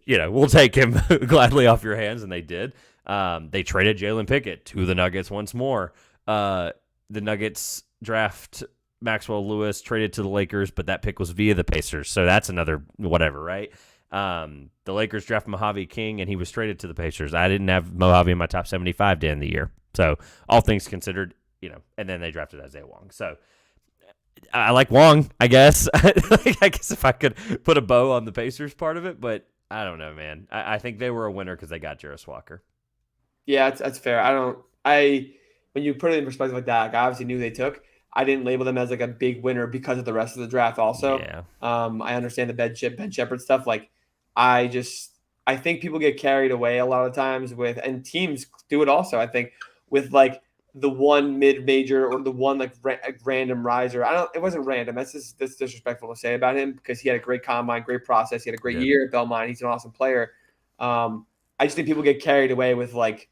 we'll take him gladly off your hands, and they did. They traded Jalen Pickett to the Nuggets once more. The Nuggets draft Maxwell Lewis, traded to the Lakers, but that pick was via the Pacers, so that's another whatever, right? The Lakers draft Mojave King, and he was traded to the Pacers. I didn't have Mojave in my top 75 to end the year, so all things considered, and then they drafted Isaiah Wong. So I like Wong, I guess. I guess if I could put a bow on the Pacers part of it, but I don't know, man. I think they were a winner because they got Jarris Walker. Yeah, that's fair. When you put it in perspective like that, I obviously knew they took. I didn't label them as like a big winner because of the rest of the draft. Also, Yeah. I understand the Ben Shepherd stuff. Like, I think people get carried away a lot of times with, and teams do it also. I think with like the one mid-major or the one like random riser. It wasn't random. That's disrespectful to say about him because he had a great combine, great process. He had a great year at Belmont. He's an awesome player. I just think people get carried away with like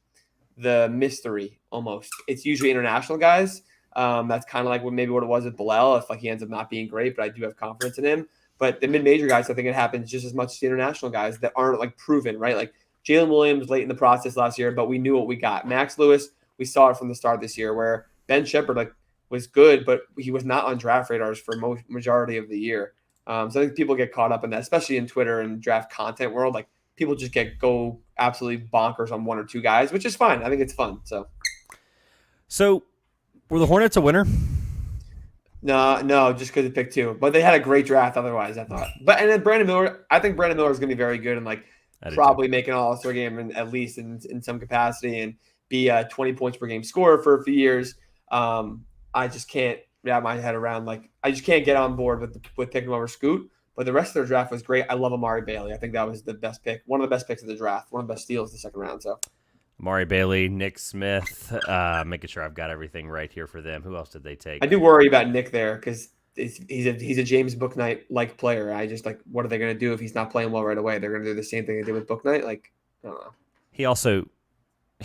the mystery almost. It's usually international guys. That's kind of like what it was with Bilal if like he ends up not being great, but I do have confidence in him. But the mid-major guys, I think it happens just as much as the international guys that aren't like proven, right? Like Jalen Williams late in the process last year, but we knew what we got. Max Lewis, we saw it from the start this year where Ben Shepherd like was good, but he was not on draft radars for majority of the year. So I think people get caught up in that, especially in Twitter and draft content world. Like people just go absolutely bonkers on one or two guys, which is fine. I think it's fun. So were the Hornets a winner? No, just because they picked 2. But they had a great draft otherwise, I thought. And then Brandon Miller, I think Brandon Miller is going to be very good and like probably make an All-Star game at least in some capacity and be a 20 points per game scorer for a few years. I just can't wrap my head around I just can't get on board with picking over Scoot. But the rest of their draft was great. I love Amari Bailey. I think that was the best pick, one of the best picks of the draft, one of the best steals the second round. So. Amari Bailey, Nick Smith, making sure I've got everything right here for them. Who else did they take? I do worry about Nick there because he's a James Bouknight like player. I just like, what are they going to do if he's not playing well right away? They're going to do the same thing they did with Bouknight. Like, I don't know. He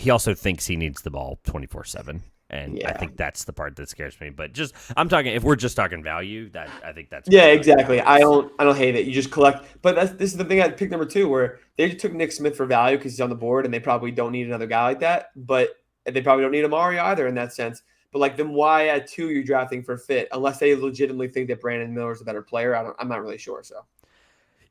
also thinks he needs the ball 24/7, and I think that's the part that scares me. But if we're just talking value, that I think that's exactly. I don't hate it. You just collect, but this is the thing at pick number 2 where they just took Nick Smith for value because he's on the board, and they probably don't need another guy like that. But they probably don't need Amari either in that sense. But like, then why at 2 you're drafting for fit unless they legitimately think that Brandon Miller is a better player? I'm not really sure. So.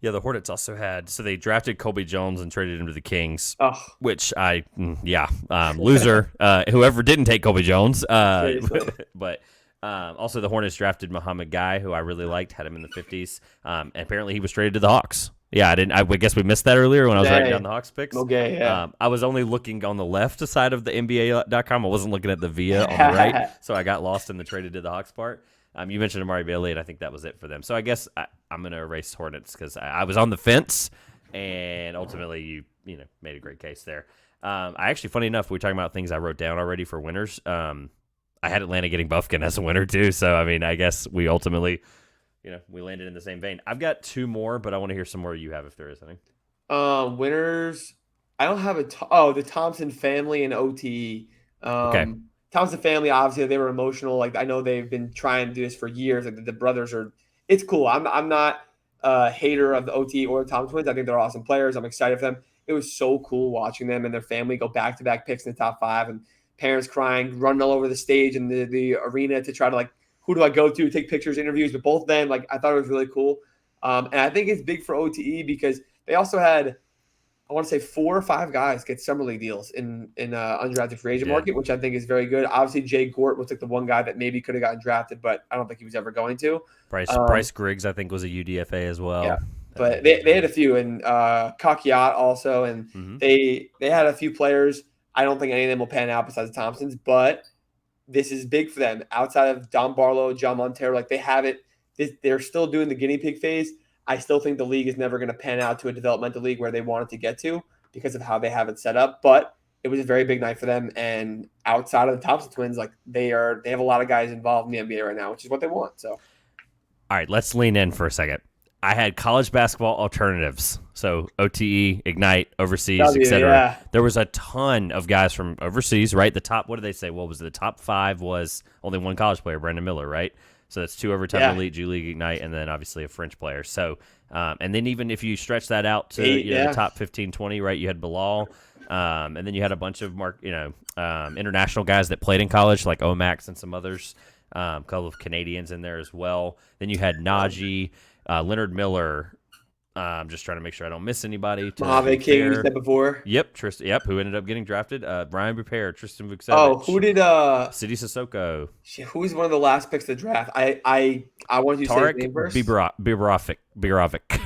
Yeah, the Hornets also they drafted Colby Jones and traded him to the Kings, which loser, whoever didn't take Colby Jones. But also the Hornets drafted Muhammad Guy, who I really liked, had him in the 50s, and apparently he was traded to the Hawks. Yeah, I guess we missed that earlier when I was writing down the Hawks picks. Okay, yeah. I was only looking on the left side of the NBA.com. I wasn't looking at the VIA on the right, so I got lost in the traded to the Hawks part. You mentioned Amari Bailey, and I think that was it for them. So I guess I'm going to erase Hornets because I was on the fence, and ultimately you made a great case there. I actually, funny enough, we were talking about things I wrote down already for winners. I had Atlanta getting Bufkin as a winner too. So I mean, I guess we ultimately, we landed in the same vein. I've got 2 more, but I want to hear some more you have if there is any. Winners. I don't have the Thompson family and OTE. Okay. Thompson family, obviously, they were emotional. Like, I know they've been trying to do this for years. Like, the brothers it's cool. I'm not a hater of the OT or the Thompson twins. I think they're awesome players. I'm excited for them. It was so cool watching them and their family go back-to-back picks in the top 5 and parents crying, running all over the stage and the arena to try to, like, who do I go to, take pictures, interviews with both of them. Like, I thought it was really cool. And I think it's big for OTE because they also had, I want to say 4 or 5 guys get summer league deals in undrafted free agent market, which I think is very good. Obviously, Jay Gort was like the one guy that maybe could have gotten drafted, but I don't think he was ever going to. Bryce Griggs, I think, was a UDFA as well. Yeah, but they had a few, and Kakiat also, and they had a few players. I don't think any of them will pan out besides the Thompsons, but this is big for them. Outside of Don Barlow, John Montero, like they have it. They're still doing the guinea pig phase. I still think the league is never going to pan out to a developmental league where they want it to get to because of how they have it set up. But it was a very big night for them. And outside of the Thompson twins, like they have a lot of guys involved in the NBA right now, which is what they want. So, All right, let's lean in for a second. I had college basketball alternatives, so OTE, Ignite, overseas, etc. yeah. There was a ton of guys from overseas, right? The top, what did they say? What was it? The top 5 was only one college player, Brandon Miller, right? So that's 2 overtime elite, G League, Ignite, and then obviously a French player. So, and then even if you stretch that out to 8, the top 15, 20, right? You had Bilal, and then you had a bunch of international guys that played in college, like Omax and some others. A couple of Canadians in there as well. Then you had Najee. Leonard Miller. I'm just trying to make sure I don't miss anybody. Mojave King, we said before. Yep, Tristan. Yep, who ended up getting drafted? Ryan Repair, Tristan Vukcevic. Oh, who did City Sissoko? Who was one of the last picks to draft? I wanted you to say his name first. Bibrovic.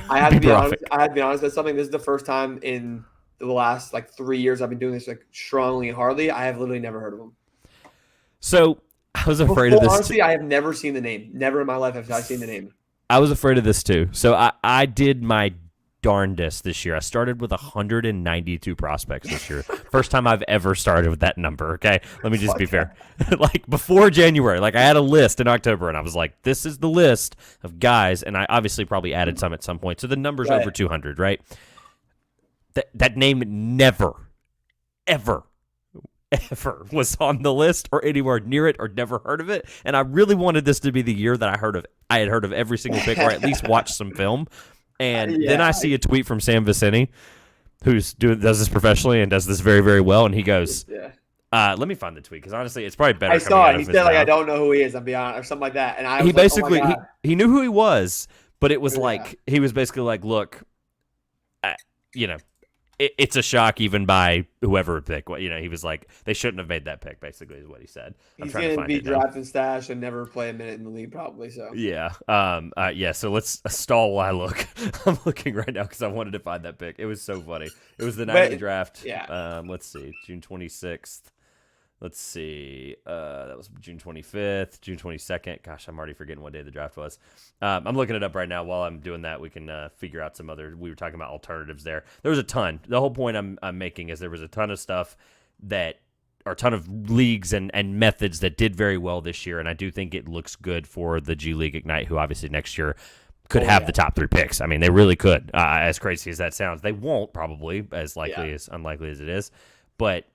I had to be honest. That's something. This is the first time in the last 3 years I've been doing this strongly and hardly. I have literally never heard of him. So I was afraid of this. Honestly, I have never seen the name. Never in my life have I seen the name. I was afraid of this too. So I did my darndest this year. I started with 192 prospects this year. First time I've ever started with that number, okay? Let me just be fair. Before January, I had a list in October, and I was like, this is the list of guys, and I obviously probably added some at some point. So the number's over 200, right? That name never, ever was on the list or anywhere near it or never heard of it. And I really wanted this to be the year that I had heard of every single pick or at least watched some film. And then I see a tweet from Sam Vicini, does this professionally and does this very, very well. And he goes, let me find the tweet because honestly, it's probably better. I saw it. He said I don't know who he is. I'm being honest, or something like that. And he basically he knew who he was, but it was he was basically like, look, it's a shock even by whoever would pick. He was like, they shouldn't have made that pick, basically, is what he said. He's going to be drafted and stash and never play a minute in the league, probably. So yeah. So let's stall while I look. I'm looking right now because I wanted to find that pick. It was so funny. It was the night of the draft. Yeah. Let's see. June 26th. Let's see. That was June 25th, June 22nd. Gosh, I'm already forgetting what day the draft was. I'm looking it up right now. While I'm doing that, we can figure out some other. We were talking about alternatives there. There was a ton. The whole point I'm making is there was a ton of stuff a ton of leagues and methods that did very well this year, and I do think it looks good for the G League Ignite, who obviously next year could have the top 3 picks. I mean, they really could. As crazy as that sounds, they won't probably as unlikely as it is, but.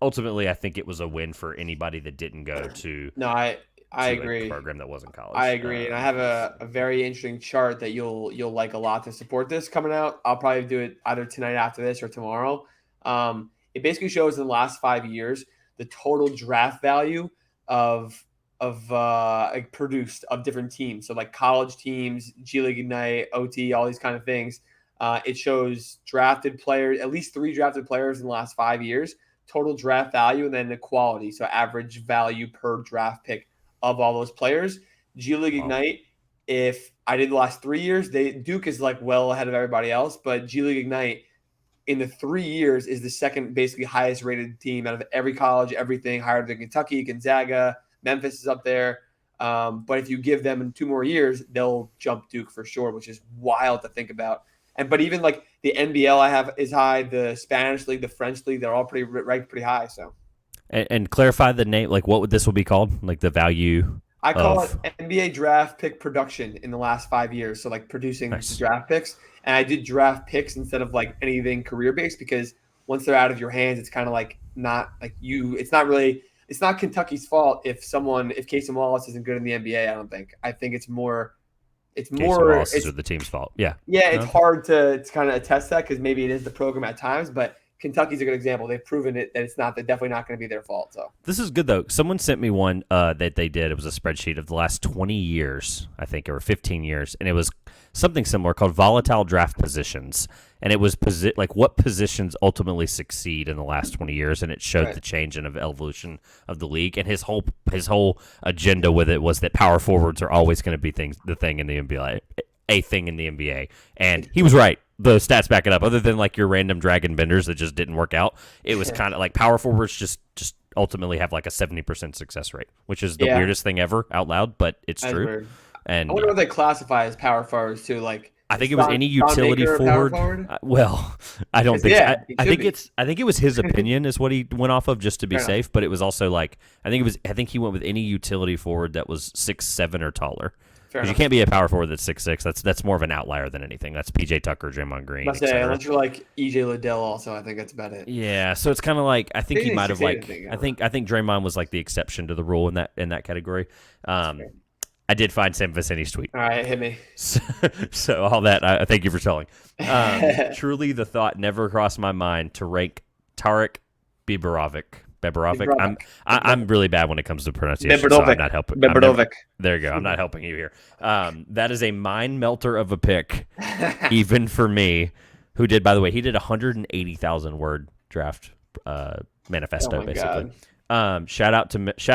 Ultimately, I think it was a win for anybody that didn't go to. No, I agree. A program that wasn't college. I agree, and I have a very interesting chart that you'll like a lot to support this coming out. I'll probably do it either tonight after this or tomorrow. It basically shows in the last 5 years the total draft value of produced of different teams. So college teams, G League Ignite, OT, all these kind of things. It shows drafted players, at least 3 drafted players in the last 5 years. Total draft value, and then the quality, so average value per draft pick of all those players. G League Ignite, if I did the last 3 years, Duke is well ahead of everybody else, but G League Ignite in the 3 years is the second basically highest rated team out of every college, everything, higher than Kentucky, Gonzaga, Memphis is up there. But if you give them 2 more years, they'll jump Duke for sure, which is wild to think about. But even the NBL I have is high, the Spanish league, the French league, they're all ranked pretty high. So, and clarify the name, what would this be called? The value. I call it NBA draft pick production in the last 5 years. So producing draft picks, and I did draft picks instead of anything career based because once they're out of your hands, it's kind of not you. It's not Kentucky's fault if Casey Wallace isn't good in the NBA. I don't think. I think it's more. It's the team's fault. Yeah. Yeah, it's hard to kind of attest that because maybe it is the program at times, but Kentucky's a good example. They've proven it that it's definitely not going to be their fault. So this is good though. Someone sent me one that they did. It was a spreadsheet of the last 20 years, I think, or 15 years, and it was something similar called volatile draft positions, and it was what positions ultimately succeed in the last 20 years, and it showed the change and evolution of the league. And his whole agenda with it was that power forwards are always going to be the thing in the NBA, a thing in the NBA, and he was right. The stats back it up. Other than your random dragon benders that just didn't work out, it was kind of power forwards just ultimately have a 70% success rate, which is the weirdest thing ever out loud, but it's true. Weird. And I wonder what they classify as power forwards too. I think Is it was any Thon utility Maker a power forward. forward? Well, I don't think so. Yeah, he I should think be. I think it was his opinion is what he went off of just to be Fair enough. safe. But it was also like I think he went with any utility forward that was 6'7" or taller. Fair Because you enough. can't be a power forward that's 6'6". That's more of an outlier than anything. That's PJ Tucker, Draymond Green, Must say, etc. unless you're like EJ Liddell, also, I think that's about it. Yeah, so it's kind of like I think he Maybe might have 6'8", I like think. I think Draymond was like the exception to the rule in that category. Fair. I did find Sam Vicini's tweet. All right, hit me. So all that, I thank you for telling. Truly, the thought never crossed my mind to rank Tarek Biberovic. I'm really bad when it comes to pronunciation, so I'm not helping. There you go. I'm not helping you here. That is a mind melter of a pick, even for me, who did, by the way, he did 180,000 word draft manifesto, basically. Shout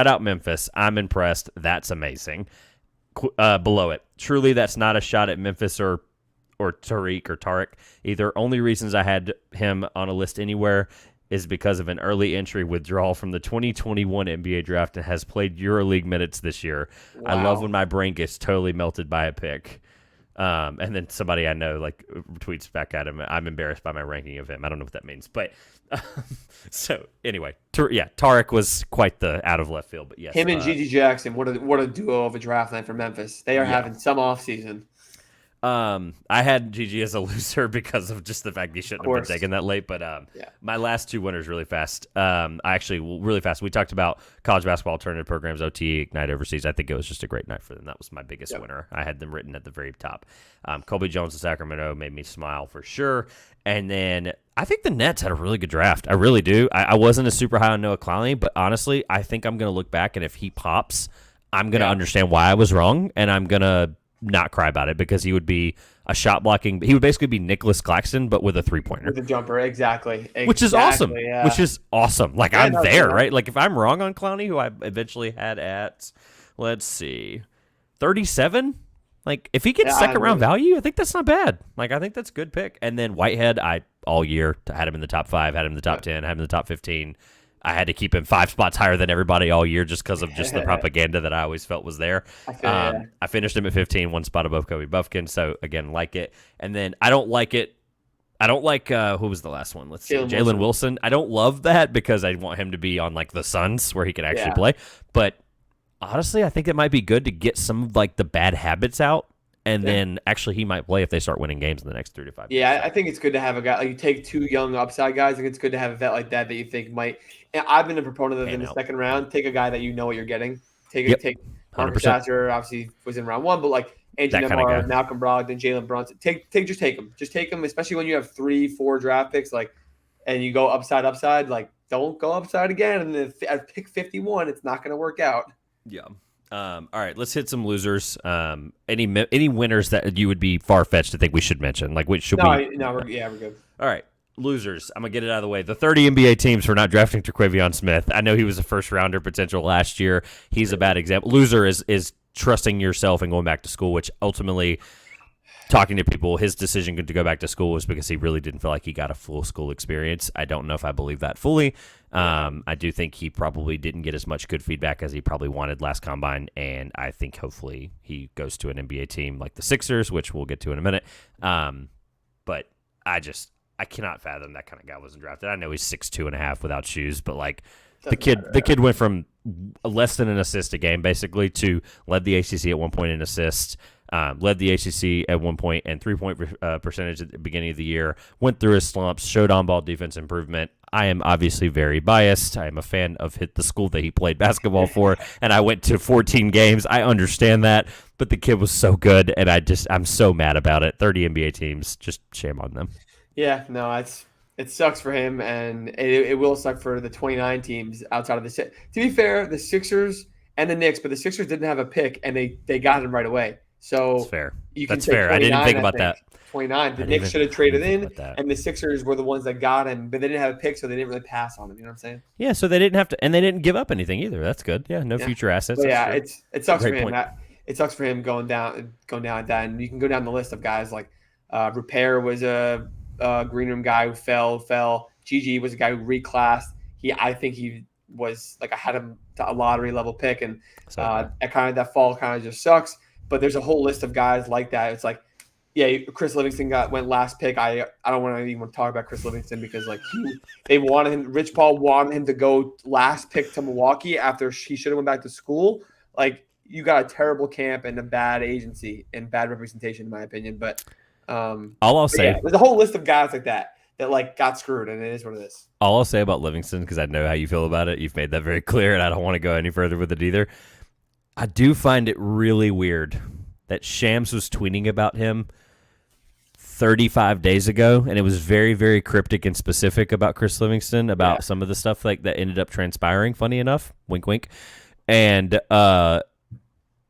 out Memphis. I'm impressed. That's amazing. Below it, truly, that's not a shot at Memphis or Tariq or Tarek either. Only reasons I had him on a list anywhere is because of an early entry withdrawal from the 2021 NBA draft and has played EuroLeague minutes this year. Wow. I love when my brain gets totally melted by a pick. And then somebody I know like tweets back at him, I'm embarrassed by my ranking of him. I don't know what that means. But so anyway, Tarek was quite the out of left field. But yes. Him and Gigi Jackson, what a duo of a draft night for Memphis. They are having some offseason. I had Gigi as a loser because of just the fact he shouldn't have been taken that late. But my last two winners really fast. Really fast. We talked about college basketball alternative programs, OT, Ignite Overseas. I think it was just a great night for them. That was my biggest winner. I had them written at the very top. Colby Jones of Sacramento made me smile for sure. And then I think the Nets had a really good draft. I really do. I wasn't a super high on Noah Clowney, but honestly, I think I'm going to look back, and if he pops, I'm going to understand why I was wrong, and I'm going to not cry about it because he would be a shot blocking. He would basically be Nicholas Claxton, but with a 3-pointer. With a jumper, exactly. Which is awesome. Yeah. Which is awesome. Like, I'm there, right? Like, if I'm wrong on Clowney, who I eventually had at, let's see, 37, like, if he gets second round value, I think that's not bad. Like, I think that's a good pick. And then Whitehead, I all year had him in the top 5, had him in the top 10, had him in the top 15. I had to keep him 5 spots higher than everybody all year just because of just the propaganda that I always felt was there. I finished him at 15, 1 spot above Kobe Buffkin. So, again, like it. And then I don't like it. I don't like, who was the last one? Let's see. Jalen Wilson. I don't love that because I want him to be on, like, the Suns where he could actually play. But, honestly, I think it might be good to get some of, like, the bad habits out. And then actually he might play if they start winning games in the next 3 to 5 years. Yeah, I think it's good to have a guy. Like, you take 2 young upside guys. I think it's good to have a vet like that you think might. And I've been a proponent of in the second round. Take a guy that you know what you're getting. Take Marcus Sasser, obviously was in round 1, but like Andrew Nemar, Malcolm Brogdon, Jalen Brunson. Just take them. Just take them, especially when you have 3, 4 draft picks, like, and you go upside. Like, don't go upside again. And then at pick 51, it's not going to work out. Yeah. All right, let's hit some losers. Any winners that you would be far-fetched to think we should mention? Like, we're good. All right, losers. I'm gonna get it out of the way. The 30 NBA teams for not drafting Terquavion Smith. I know he was a first-rounder potential last year. He's a bad example. Loser is trusting yourself and going back to school, which ultimately, talking to people, his decision to go back to school was because he really didn't feel like he got a full school experience. I don't know if I believe that fully. I do think he probably didn't get as much good feedback as he probably wanted last combine, and I think hopefully he goes to an NBA team like the Sixers, which we'll get to in a minute. But I cannot fathom that kind of guy wasn't drafted. I know he's 6'2.5" without shoes, but like the kid went from less than an assist a game basically to led the ACC at one point in assists. Led the ACC at one point and 3-point percentage at the beginning of the year, went through his slumps, showed on-ball defense improvement. I am obviously very biased. I am a fan of the school that he played basketball for, and I went to 14 games. I understand that, but the kid was so good, and I'm so mad about it. 30 NBA teams, just shame on them. Yeah, no, it sucks for him, and it will suck for the 29 teams outside of the – to be fair, the Sixers and the Knicks, but the Sixers didn't have a pick, and they got him right away. So that's fair. That's fair. I didn't think about that. 29. The Knicks should have traded in, and the Sixers were the ones that got him, but they didn't have a pick, so they didn't really pass on him. You know what I'm saying? Yeah, so they didn't have to, and they didn't give up anything either. That's good. Yeah, no future assets. But yeah, it sucks for him. It sucks for him going down at that, and you can go down the list of guys like Repair was a green room guy who fell. GG was a guy who reclassed. I think he was like I had him to a lottery level pick, and that fall kind of just sucks. But there's a whole list of guys like that. It's like, Yeah, Chris Livingston went last pick. I don't want to even talk about Chris Livingston because like they wanted him. Rich Paul wanted him to go last pick to Milwaukee after he should have went back to school. Like you got a terrible camp and a bad agency and bad representation in my opinion. But I'll say, yeah, there's a whole list of guys like that like got screwed, and it is what it is. all I'll say about Livingston, because I know how you feel about it. You've made that very clear, and I don't want to go any further with it either. I do find it really weird that Shams was tweeting about him 35 days ago, and it was very, very cryptic and specific about Chris Livingston, about some of the stuff like that ended up transpiring, funny enough, wink, wink. And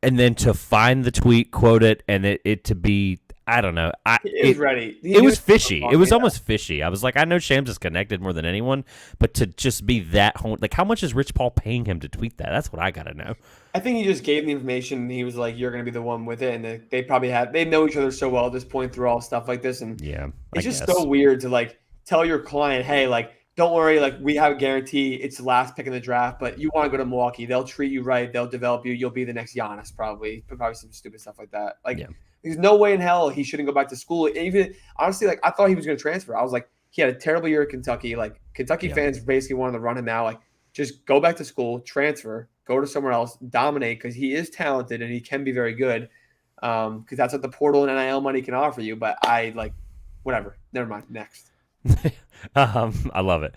then to find the tweet, quote it, and it to be, I don't know. It was ready. It was fishy. It was almost fishy. I was like, I know Shams is connected more than anyone, but to just be that home, like, how much is Rich Paul paying him to tweet that? That's what I gotta know. I think he just gave the information, and he was like, "You're going to be the one with it." And they probably they know each other so well at this point through all stuff like this, and it's just so weird to like tell your client, "Hey, like, don't worry, like, we have a guarantee. It's the last pick in the draft, but you want to go to Milwaukee. They'll treat you right. They'll develop you. You'll be the next Giannis, probably some stupid stuff like that. Like, there's no way in hell he shouldn't go back to school. Even honestly, like, I thought he was going to transfer. I was like, he had a terrible year at Kentucky. Like, Kentucky fans basically wanted to run him out. Like, just go back to school, transfer, go to somewhere else, dominate, because he is talented and he can be very good. Because that's what the portal and NIL money can offer you. But whatever. Never mind. Next. I love it.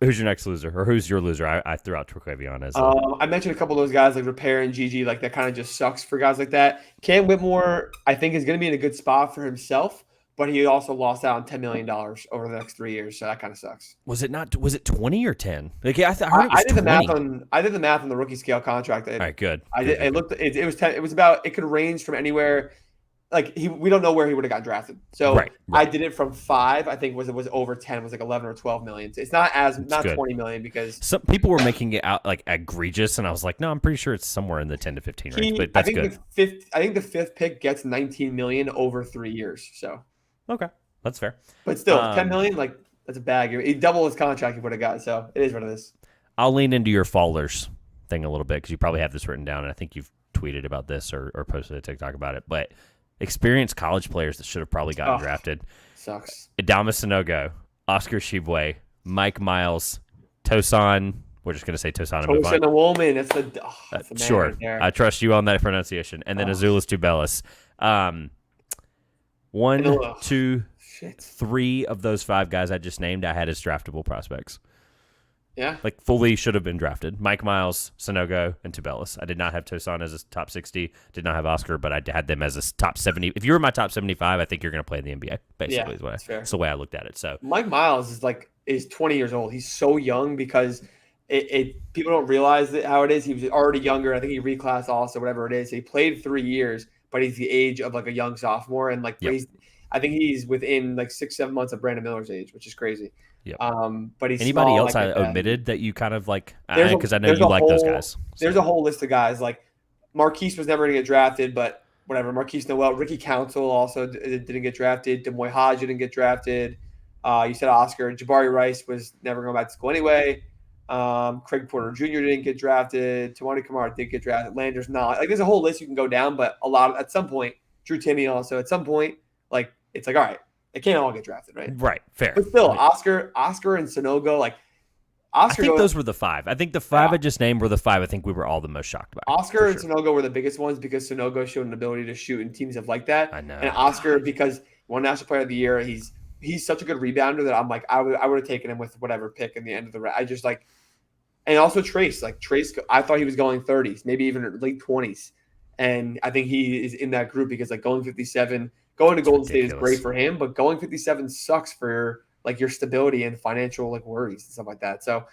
Who's your next loser, or who's your loser? I threw out Turquavion as. I mentioned a couple of those guys like Repair and Gigi. Like that kind of just sucks for guys like that. Cam Whitmore, I think, is going to be in a good spot for himself, but he also lost out on $10 million over the next 3 years, so that kind of sucks. Was it 20 or 10? Like, I heard it was I did 20. I did the math on the rookie scale contract. All right, good. I looked. It was 10. It was about. It could range from anywhere. Like we don't know where he would have got drafted. So right. I did it from 5. I think it was over 10. It was like 11 or 12 million. It's not good. 20 million because some people were making it out like egregious, and I was like, no, I'm pretty sure it's somewhere in the 10 to 15 range. But that's good. I think the 5th pick gets 19 million over 3 years. So okay, that's fair. But still, 10 million, like, that's a bag. He doubled his contract he would have got. So it is what it is. I'll lean into your fallers thing a little bit because you probably have this written down, and I think you've tweeted about this or posted a TikTok about it. But experienced college players that should have probably gotten drafted. Sucks. Adama Sanogo, Oscar Shibwe, Mike Miles, Tosan. We're just going to say Tosan and move on. Tosan Woolman. That's the sure. Right, I trust you on that pronunciation. And then Azuolas Tubelis. 1, 2, 3 of those 5 guys I just named, I had as draftable prospects. Yeah. Like, fully should have been drafted. Mike Miles, Sanogo, and Tubelis. I did not have Tosan as a top 60. Did not have Oscar, but I had them as a top 70. If you were my top 75, I think you're going to play in the NBA, basically. Yeah, that's the way I looked at it. So Mike Miles is 20 years old. He's so young because people don't realize how it is. He was already younger. I think he reclassed also, whatever it is. He played 3 years, but he's the age of like a young sophomore. And I think he's within like 6-7 months of Brandon Miller's age, which is crazy. Yeah. But he's anybody small, else like I omitted that you kind of like, because I know you like those guys. So. There's a whole list of guys. Like Marquise was never going to get drafted, but whatever. Marquise Noel, Ricky Council also didn't get drafted. Demoy Hodge didn't get drafted. You said Oscar. Jabari Rice was never going back to school anyway. Craig Porter Jr. didn't get drafted. Tawani Kamara did get drafted. Landers not. Like there's a whole list you can go down, but at some point, Drew Timme also. At some point, like it's like all right. They can't all get drafted, right? Right, fair. But still, Oscar and Sanogo, like Oscar. I think those were the 5. I think the 5 I just named were the 5 I think we were all the most shocked by. Oscar and Sanogo were the biggest ones because Sanogo showed an ability to shoot, and teams have liked that. I know. And Oscar, because won National Player of the Year, he's such a good rebounder that I'm like, I would have taken him with whatever pick in the end of the round. I just like, and also Trace, I thought he was going 30s, maybe even late 20s, and I think he is in that group because like going 57. Going to Golden State is great for him, but going 57 sucks for like your stability and financial like worries and stuff like that. So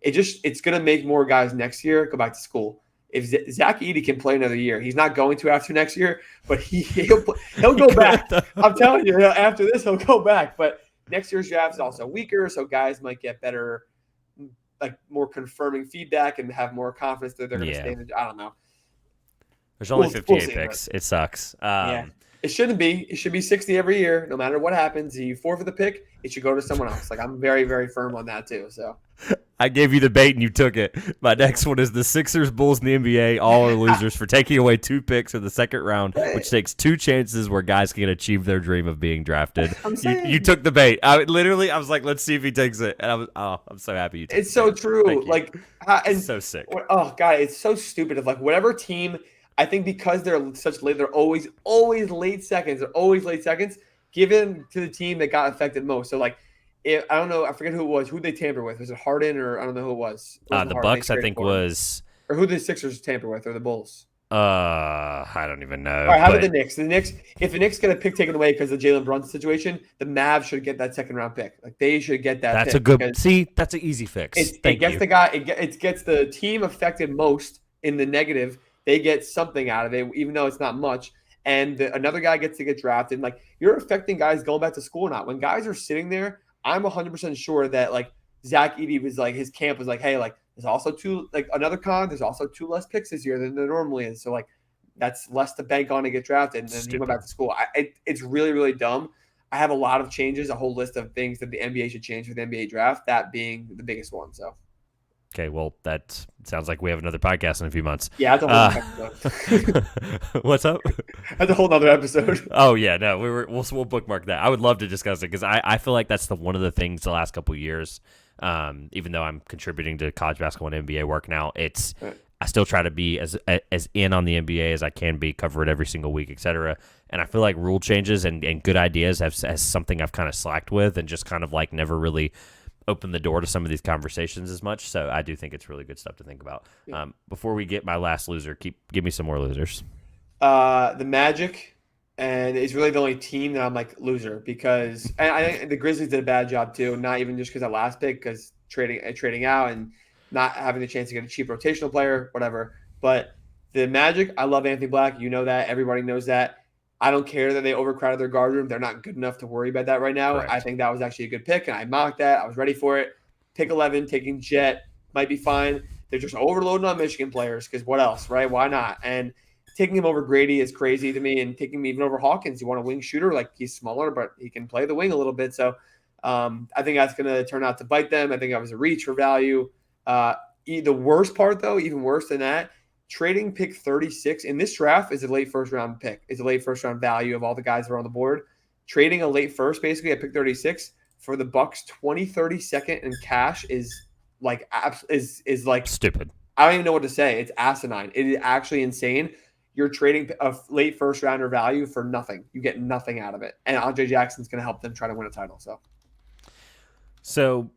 it's going to make more guys next year go back to school. If Zach Edey can play another year, he's not going to after next year, but he'll go back. I'm telling you, after this he'll go back. But next year's draft is also weaker, so guys might get better, like more confirming feedback and have more confidence that they're going to stay in the. I don't know. There's only 58 picks. It sucks. Yeah. It shouldn't be. It should be 60 every year, no matter what happens. You forfeit the pick, it should go to someone else. Like I'm very, very firm on that too. So I gave you the bait and you took it. My next one is the Sixers, Bulls, and the NBA. All are losers for taking away 2 picks in the second round, which takes 2 chances where guys can achieve their dream of being drafted. I'm saying You took the bait. I was like, let's see if he takes it. And I'm so happy you took it. it's so true. Like, and so sick. Oh god, it's so stupid. If like whatever team, I think because they're such late, they're always late seconds. They're always late seconds. Given to the team that got affected most. So like. I don't know. I forget who it was. Who they tamper with? Was it Harden or I don't know who it was? The Bucks, I think, was. Or who the Sixers tamper with, or the Bulls? I don't even know. All right, how about the Knicks? The Knicks, if the Knicks get a pick taken away because of the Jalen Brunson situation, the Mavs should get that second round pick. Like they should get that. That's pick a good. See, that's an easy fix. It gets the guy. It gets the team affected most in the negative. They get something out of it, even though it's not much. And another guy gets to get drafted. Like you're affecting guys going back to school now. When guys are sitting there. I'm 100% sure that like Zach Edey was like his camp was like, hey, like there's also another con. There's also 2 less picks this year than there normally is. So like that's less to bank on to get drafted. And then he went back to school. It's really, really dumb. I have a lot of changes, a whole list of things that the NBA should change for the NBA draft. That being the biggest one. So. Okay, well, that sounds like we have another podcast in a few months. Yeah, that's a whole episode. What's up? That's a whole other episode. Oh yeah, no, we'll bookmark that. I would love to discuss it because I feel like that's one of the things the last couple of years. Even though I'm contributing to college basketball and NBA work now, I still try to be as in on the NBA as I can be, cover it every single week, etc. And I feel like rule changes and good ideas as something I've kind of slacked with and just kind of like never really open the door to some of these conversations as much. So I do think it's really good stuff to think about. Yeah. Before we get my last loser, give me some more losers. The Magic, and it's really the only team that I'm like loser because I think the Grizzlies did a bad job too. Not even just because of last pick, because trading out and not having the chance to get a cheap rotational player, whatever. But the Magic, I love Anthony Black. You know that. Everybody knows that. I don't care that they overcrowded their guard room. They're not good enough to worry about that right now. Correct. I think that was actually a good pick, and I mocked that. I was ready for it. Pick 11, taking Jet might be fine. They're just overloading on Michigan players because what else, right? Why not? And taking him over Grady is crazy to me, and taking him even over Hawkins. You want a wing shooter, like he's smaller, but he can play the wing a little bit. So I think that's going to turn out to bite them. I think that was a reach for value. The worst part, though, even worse than that, trading pick 36 in this draft is a late first round pick. It's a late first round value of all the guys that are on the board. Trading a late first, basically at pick 36 for the Bucks 32nd in cash is like stupid. I don't even know what to say. It's asinine. It is actually insane. You're trading a late first rounder value for nothing. You get nothing out of it. And Andre Jackson's going to help them try to win a title. So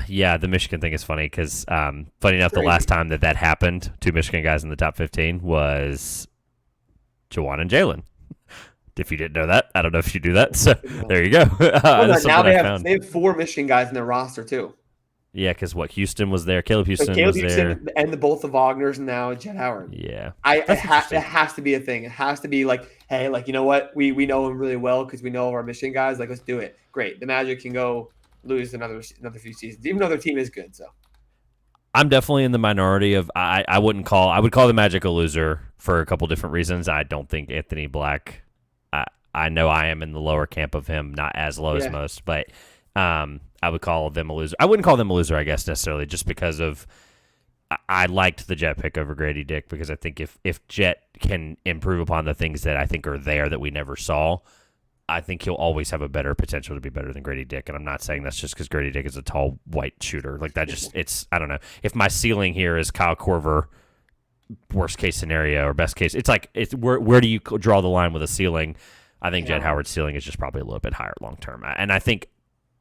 yeah, the Michigan thing is funny because, funny enough, the last time that happened, 2 Michigan guys in the top 15 was Juwan and Jalen. If you didn't know that, I don't know if you do that. So there you go. Now they have 4 Michigan guys in their roster too. Yeah, because Houston was there, Caleb Houston was there, and both the Wagners and now Jet Howard. Yeah, it has to be a thing. It has to be like, hey, like you know what, we know him really well because we know our Michigan guys. Like let's do it. Great, the Magic can go lose another few seasons, even though their team is good. So I'm definitely in the minority of I would call the Magic a loser for a couple different reasons. I don't think Anthony Black. I know I am in the lower camp of him, not as low as most, but I would call them a loser. I wouldn't call them a loser, I guess, necessarily, just because of I liked the Jet pick over Grady Dick because I think if Jet can improve upon the things that I think are there that we never saw, I think he'll always have a better potential to be better than Grady Dick. And I'm not saying that's just because Grady Dick is a tall white shooter. Like that just I don't know. If my ceiling here is Kyle Korver, worst case scenario or best case, it's where do you draw the line with a ceiling? I think Jet Howard's ceiling is just probably a little bit higher long term. And I think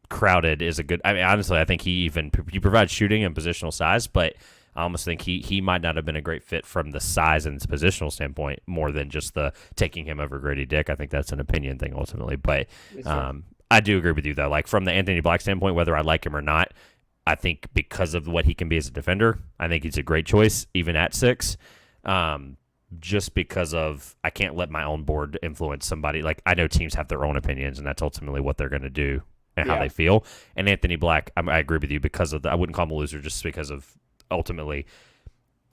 Crowded is a good. I mean, honestly, I think he provides shooting and positional size, but I almost think he might not have been a great fit from the size and positional standpoint more than just the taking him over Grady Dick. I think that's an opinion thing ultimately, but I do agree with you though. Like from the Anthony Black standpoint, whether I like him or not, I think because of what he can be as a defender, I think he's a great choice even at 6. Just because of I can't let my own board influence somebody. Like I know teams have their own opinions, and that's ultimately what they're going to do and how they feel. And Anthony Black, I agree with you because of I wouldn't call him a loser just because of ultimately.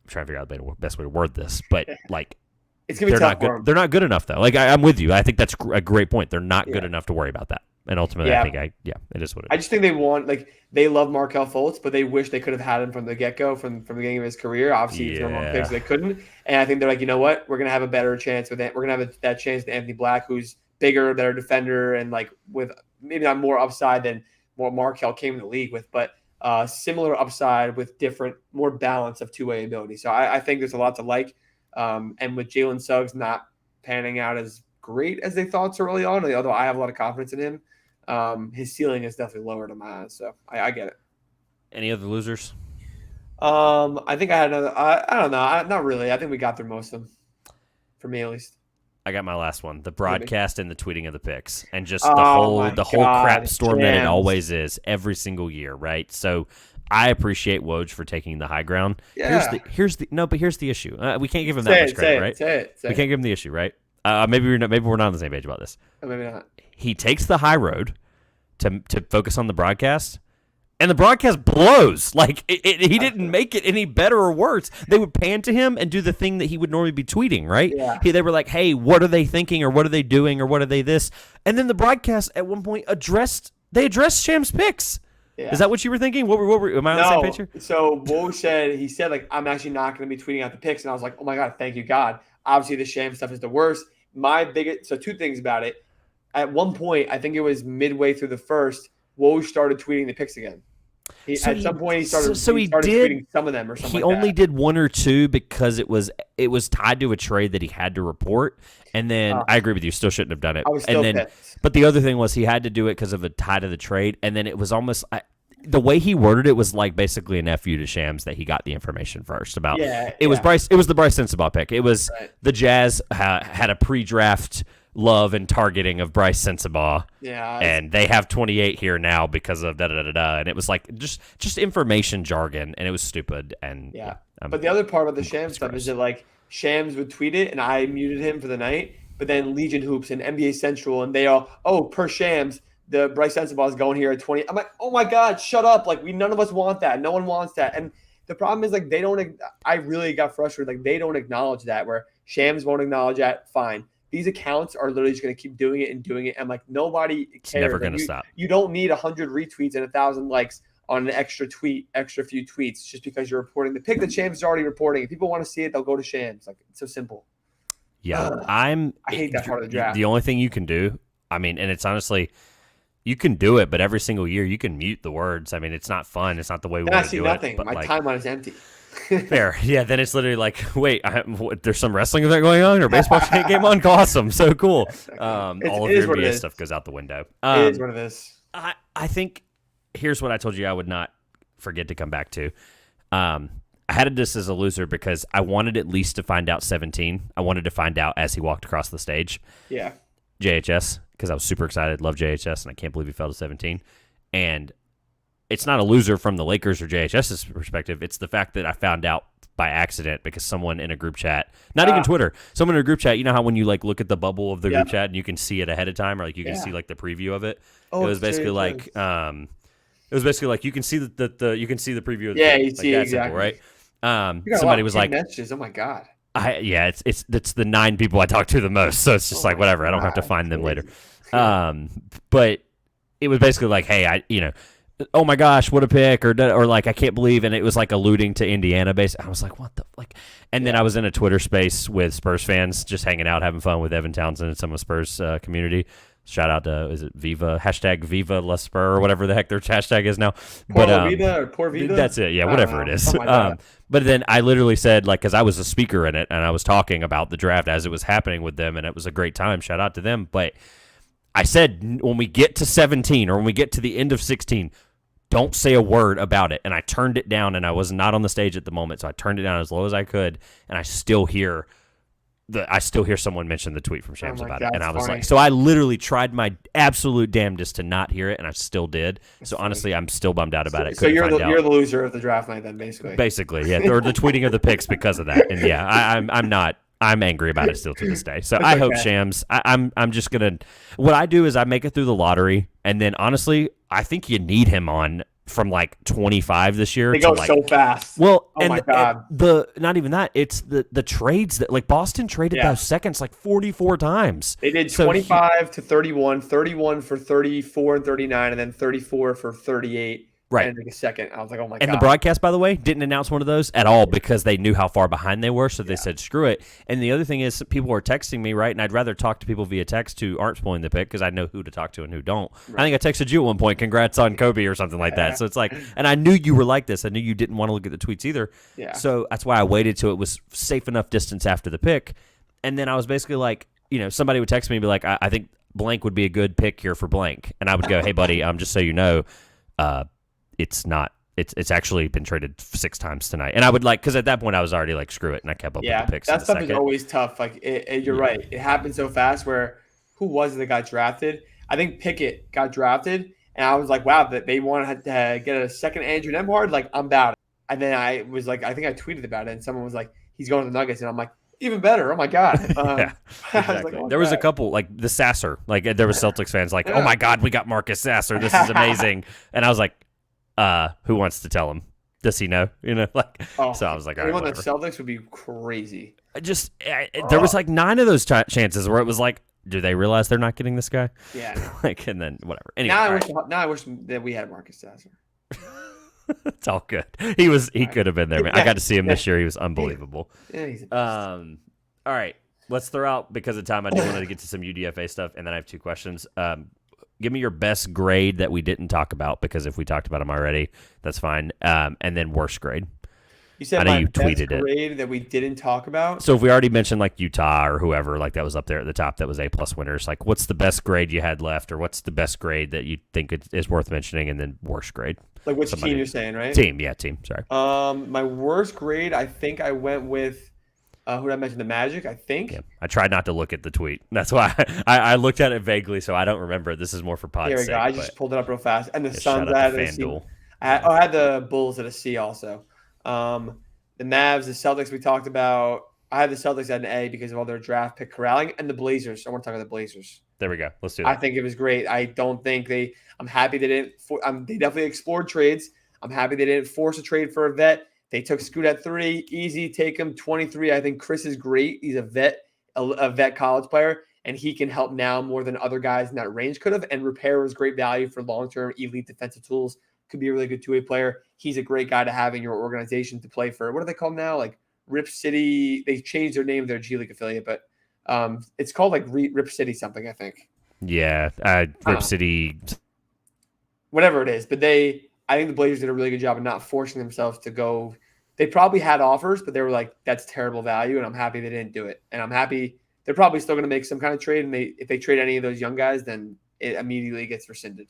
I'm trying to figure out the best way to word this, but like it's gonna be tough for him. They're not good enough though. Like I'm with you. I think that's a great point. They're not good enough to worry about that. And ultimately, Yeah. I think it is what it I is. just think they love Markelle Fultz, but they wish they could have had him from the get-go, from the beginning of his career. Obviously, he was the number one pick, so they couldn't. And I think they're like, you know what? We're gonna have a better chance with it. We're gonna have that chance with Anthony Black, who's bigger, better defender, and like with maybe not more upside than what Markelle came in the league with, but similar upside with different, more balance of two-way ability. So I think there's a lot to like. And with Jalen Suggs not panning out as great as they thought so early on, although I have a lot of confidence in him. His ceiling is definitely lower to my eyes, so I get it. Any other losers? I think I had another. I don't know. Not really. I think we got through most of them, for me at least. I got my last one: the broadcast and the tweeting of the picks, and just Oh the whole crap God, storm that it Shams. always is every single year, right? So I appreciate Woj for taking the high ground. Yeah. Here's the issue. We can't give him Say that it, much credit, right? Say it. We can't give him the issue, right? Maybe we're not on the same page about this. Maybe not. He takes the high road to focus on the broadcast, and the broadcast blows. Like he didn't make it any better or worse. They would pan to him and do the thing that he would normally be tweeting, right? Yeah. They were like, "Hey, what are they thinking, or what are they doing, or what are they this?" And then the broadcast at one point addressed Shams' picks. Yeah. Is that what you were thinking? What were am I on the same page here? So Woj he said like, I'm actually not going to be tweeting out the picks, and I was like, oh my God, thank you God. Obviously the Sham stuff is the worst. So two things about it. At one point, I think it was midway through the first, Woj started tweeting the picks again. At some point, he started tweeting some of them or something. He only did one or two because it was tied to a trade that he had to report. And then I agree with you, still shouldn't have done it. I was still pissed. But the other thing was he had to do it because of a tie to the trade. And then it was almost the way he worded it was like basically an FU to Shams that he got the information first about. It was Bryce. It was the Bryce Sensabaugh pick. It was the Jazz had a pre-draft love and targeting of Bryce Sensabaugh. Yeah. And they have 28 here now because of da-da-da-da. And it was like just information jargon, and it was stupid. And but the other part about the Shams stuff is that like Shams would tweet it, and I muted him for the night. But then Legion Hoops and NBA Central, and they all, per Shams, the Bryce Sensabaugh is going here at 20. I'm like, oh my God, shut up. Like, none of us want that. No one wants that. And the problem is, like, I really got frustrated. Like, they don't acknowledge that, where Shams won't acknowledge that. Fine. These accounts are literally just going to keep doing it and doing it. And, like, nobody cares. It's never going to stop. You don't need 100 retweets and 1,000 likes on an extra few tweets just because you're reporting the pick that Shams is already reporting. If people want to see it, they'll go to Shams. Like, it's so simple. Yeah, I hate that part of the draft. The only thing you can do, I mean, and it's honestly, you can do it, but every single year you can mute the words. I mean, it's not fun. It's not the way we want to do nothing. it. But my timeline is empty. Fair. Yeah, then it's literally like, wait, there's some wrestling event going on or baseball game on? Awesome. So cool. All of your NBA stuff goes out the window. It is what it is. I think here's what I told you I would not forget to come back to. I had this as a loser because I wanted at least to find out 17. I wanted to find out as he walked across the stage. Yeah. JHS, because I was super excited, love JHS, and I can't believe he fell to 17. And it's not a loser from the Lakers or JHS's perspective. It's the fact that I found out by accident because someone in a group chat, not even Twitter, someone in a group chat, you know how when you like look at the bubble of the group chat and you can see it ahead of time, or like you can see like the preview of it. It was basically like you can see you can see the preview of the you see that exactly. Simple, right? Somebody was like messages. Oh my God. It's the 9 people I talk to the most, so it's just like whatever. I don't have to find them later. But it was basically like, hey, oh my gosh, what a pick, or like I can't believe, and it was like alluding to Indiana base. I was like, what the like, and then I was in a Twitter space with Spurs fans, just hanging out, having fun with Evan Townsend and some of Spurs community. Shout out to Viva La Spur or whatever the heck their hashtag is now. Poor Viva. That's it. Yeah, whatever it is. But then I literally said, like, because I was a speaker in it and I was talking about the draft as it was happening with them, and it was a great time. Shout out to them. But I said, when we get to 17 or when we get to the end of 16, don't say a word about it. And I turned it down, and I was not on the stage at the moment, so I turned it down as low as I could, and I still hear someone mention the tweet from Shams about it. And I was like, so I literally tried my absolute damnedest to not hear it, and I still did. So honestly, I'm still bummed out about it. So you're the loser of the draft night then, basically. Basically, yeah. Or the tweeting of the picks because of that. And yeah, I'm angry about it still to this day. So I hope Shams, I'm just going to, what I do is I make it through the lottery, and then honestly, I think you need him on from like 25 this year They to go like so fast. well, Oh my God. the not even that. It's the trades that like Boston traded Yeah. those seconds like 44 times. They did So 25 to 31, 31 for 34 and 39, and then 34 for 38 right. and like a second. I was like, oh my And the God. broadcast, by the way, didn't announce one of those at all because they knew how far behind they were. So they Yeah. said, screw it. And the other thing is people are texting me, right? And I'd rather talk to people via text who aren't spoiling the pick because I know who to talk to and who don't. Right. I think I texted you at one point, congrats on Kobe or something like that. So it's like, and I knew you were like this. I knew you didn't want to look at the tweets either. Yeah. So that's why I waited till it was safe enough distance after the pick. And then I was basically like, somebody would text me and be like, I think blank would be a good pick here for blank. And I would go, hey, buddy, just so you know, it's not. It's actually been traded 6 times tonight. And I would because at that point I was already like, screw it. And I kept up with the picks. That stuff is always tough. Like you're right. It happened so fast where who was it that got drafted? I think Pickett got drafted. And I was like, wow, that they wanted to get a second Andrew Nemhard. Like, I'm about it. And then I was like, I think I tweeted about it. And someone was like, he's going to the Nuggets. And I'm like, even better. Oh, my God. Yeah, exactly. There was a couple, like the Sasser. Like, there was Celtics fans like, oh, my God, we got Marcus Sasser. This is amazing. And I was like, who wants to tell him? Does he know? So I was like, all right, anyone whatever. that Celtics would be crazy. There was like 9 of those chances where it was like, do they realize they're not getting this guy? Yeah. And then whatever. Anyway, now I wish that we had Marcus Sasser. It's all good. He could have been there, man. I got to see him this year. He was unbelievable. Yeah, he's All right. Let's throw out, because of time, I do want to get to some UDFA stuff, and then I have 2 questions. Give me your best grade that we didn't talk about, because if we talked about them already, that's fine. And then worst grade. You said I know my you best tweeted it. grade that we didn't talk about. So if we already mentioned like Utah or whoever, like that was up there at the top, that was A+ winners. Like, what's the best grade you had left, or what's the best grade that you think is worth mentioning, and then worst grade? Like which team you're saying, right? Team. Sorry. My worst grade, I think I went with who did I mention? The Magic, I think. Yeah, I tried not to look at the tweet. That's why I looked at it vaguely, so I don't remember it. This is more for pod's Here we sake. go. I just pulled it up real fast. And the Suns, shout I out had to FanDuel. I had the Bulls at a C also. The Mavs, the Celtics we talked about. I had the Celtics at an A because of all their draft pick corralling, and the Blazers. I want to talk about the Blazers. There we go. Let's do that. I think it was great. I don't think I'm happy they didn't. They definitely explored trades. I'm happy they didn't force a trade for a vet. They took Scoot at 3, easy. Take him 23. I think Chris is great. He's a vet college player, and he can help now more than other guys in that range could have. And Repair was great value for long-term elite defensive tools. Could be a really good 2-way player. He's a great guy to have in your organization to play for. What are they called now? Like Rip City. They changed their name of their G League affiliate, but it's called like Rip City something, I think. Yeah, Rip City. Whatever it is. But I think the Blazers did a really good job of not forcing themselves to go. They probably had offers, but they were like, that's terrible value, and I'm happy they didn't do it. And I'm happy they're probably still going to make some kind of trade, and if they trade any of those young guys, then it immediately gets rescinded.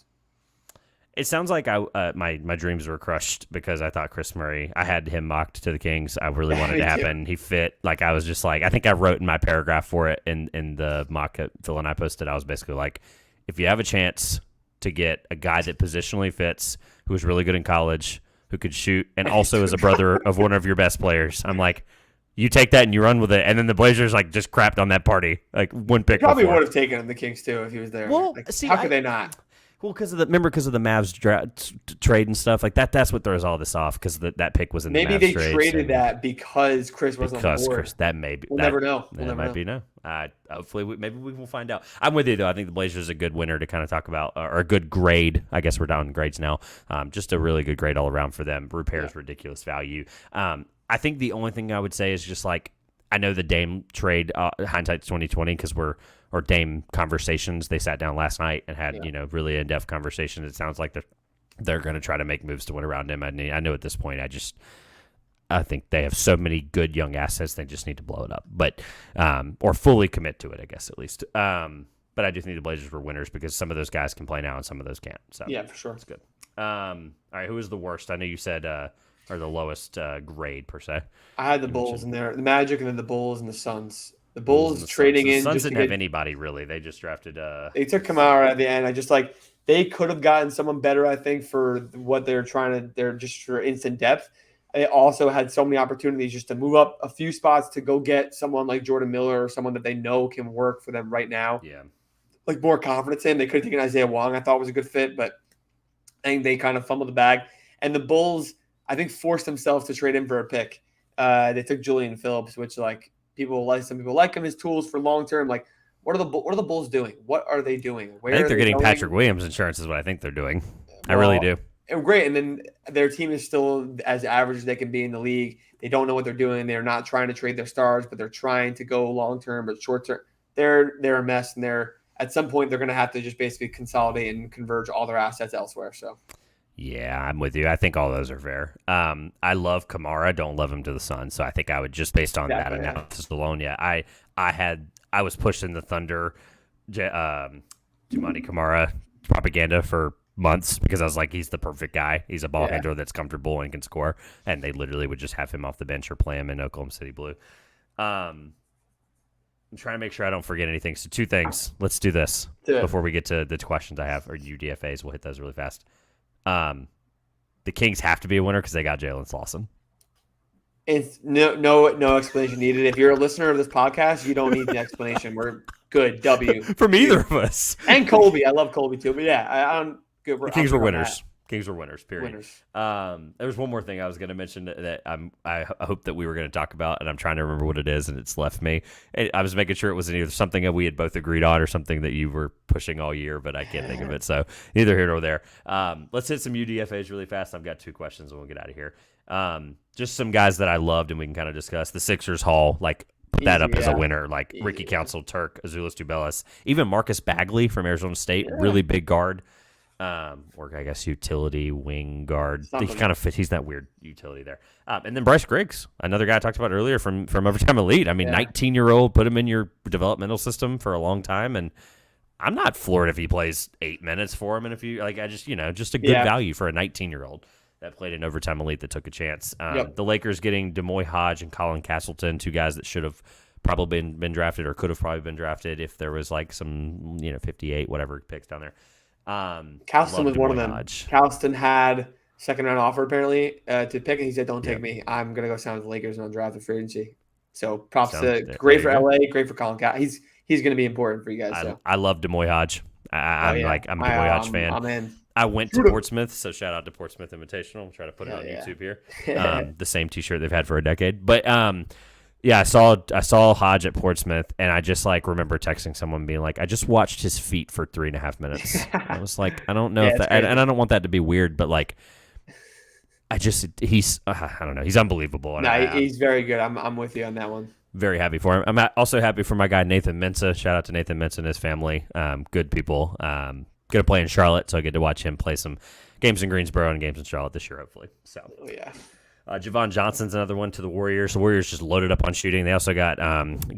It sounds like my dreams were crushed because I thought Chris Murray, I had him mocked to the Kings. I really wanted it to happen. He fit. Like, I was just like, I think I wrote in my paragraph for it in the mock that Phil and I posted. I was basically like, if you have a chance to get a guy that positionally fits, who was really good in college, who could shoot, and also is a brother of one of your best players, I'm like, you take that and you run with it. And then the Blazers just crapped on that party, like one pick. Probably before. would have taken him, the Kings too, if he was there. Well, how could they not? Well, because of the Mavs trade and stuff like that. That's what throws all this off, because that pick was in the Mavs maybe they trade, traded that because Chris wasn't on the board. Chris, that may be. We'll never know. That might be no. Hopefully, maybe we will find out. I'm with you though. I think the Blazers are a good winner to kind of talk about, or a good grade. I guess we're down in grades now. Just a really good grade all around for them. Repair's ridiculous value. I think the only thing I would say is just like, I know the Dame trade, hindsight's 2020, because or Dame conversations. They sat down last night and had really in-depth conversations. It sounds like they're going to try to make moves to win around him. I know at this point, I think they have so many good young assets, they just need to blow it up, but or fully commit to it, I guess, at least. But I do think the Blazers were winners because some of those guys can play now and some of those can't. So yeah, for sure, it's good. All right, who was the worst? I know you said or the lowest grade per se. I had the Bulls in there, the Magic, and then the Bulls and the Suns. The Bulls trading in. The Suns didn't have anybody really. They just drafted. They took Kamara at the end. I just they could have gotten someone better, I think, for what they're trying to. They're just for instant depth. They also had so many opportunities just to move up a few spots to go get someone like Jordan Miller or someone that they know can work for them right now. Yeah, like more confidence in. They could have taken Isaiah Wong. I thought was a good fit, but I think they kind of fumbled the bag. And the Bulls, I think, forced themselves to trade him for a pick. They took Julian Phillips, which some people like him as tools for long term. Like, what are the Bulls doing? What are they doing? Where I think are they're they getting going? Patrick Williams insurance is what I think they're doing. I Well, really do. Great. And then their team is still as average as they can be in the league. They don't know what they're doing. They're not trying to trade their stars, but they're trying to go long term, but short term. They're a mess, and at some point they're going to have to just basically consolidate and converge all their assets elsewhere. So. Yeah, I'm with you. I think all those are fair. I love Kamara. Don't love him to the sun. So I think I would just based on that analysis alone. Yeah, I was pushing the Thunder, Jumani Kamara propaganda for months because I was like, he's the perfect guy. He's a ball handler that's comfortable and can score. And they literally would just have him off the bench or play him in Oklahoma City Blue. I'm trying to make sure I don't forget anything. So 2 things. Let's do this before we get to the questions I have or UDFAs. We'll hit those really fast. The Kings have to be a winner because they got Jalen Slauson. It's no explanation needed. If you're a listener of this podcast, you don't need the explanation. We're good. W from either of us. And Colby. I love Colby too. But yeah, I'm good. The Kings were winners. Kings were winners. Period. Winners. There was one more thing I was going to mention that I hope that we were going to talk about, and I'm trying to remember what it is, and it's left me. I was making sure it was either something that we had both agreed on or something that you were pushing all year, but I can't think of it. So neither here nor there. Let's hit some UDFAs really fast. I've got 2 questions, and we'll get out of here. Just some guys that I loved, and we can kind of discuss. The Sixers Hall, put that up as a winner. Ricky Council, Turk, Azuolas Tubelis, even Marcus Bagley from Arizona State, really big guard. Or I guess utility wing guard. He kind of fit. He's that weird utility there. And then Bryce Griggs, another guy I talked about earlier from Overtime Elite. I mean, 19-year-old, put him in your developmental system for a long time, and I'm not floored if he plays 8 minutes for him. And if you just a good value for a 19-year-old that played in Overtime Elite that took a chance. The Lakers getting Demoy Hodge and Colin Castleton, 2 guys that should have probably been drafted or could have probably been drafted if there was some 58 whatever picks down there. Castleton was one of them. Castleton had second-round offer apparently to pick, and he said, "Don't take me. I'm gonna go sign with the Lakers and undrafted free agency." So props to great for LA, great for Colin Castleton. He's gonna be important for you guys. So. I love Demoy Hodge. I'm a Demoy Hodge fan. I'm in. I went to Portsmouth, so shout out to Portsmouth Invitational. I'll try to put it on YouTube here. The same T-shirt they've had for a decade, but yeah, I saw Hodge at Portsmouth, and I just remember texting someone being like, I just watched his feet for 3.5 minutes. I was like, I don't know if that, and I don't want that to be weird, but he's I don't know, he's unbelievable. No, he's very good. I'm with you on that one. Very happy for him. I'm also happy for my guy Nathan Mensah. Shout out to Nathan Mensah and his family. Good people. Going to play in Charlotte, so I get to watch him play some games in Greensboro and games in Charlotte this year, hopefully. So. Oh yeah. Javon Johnson's another one to the Warriors. The Warriors just loaded up on shooting. They also got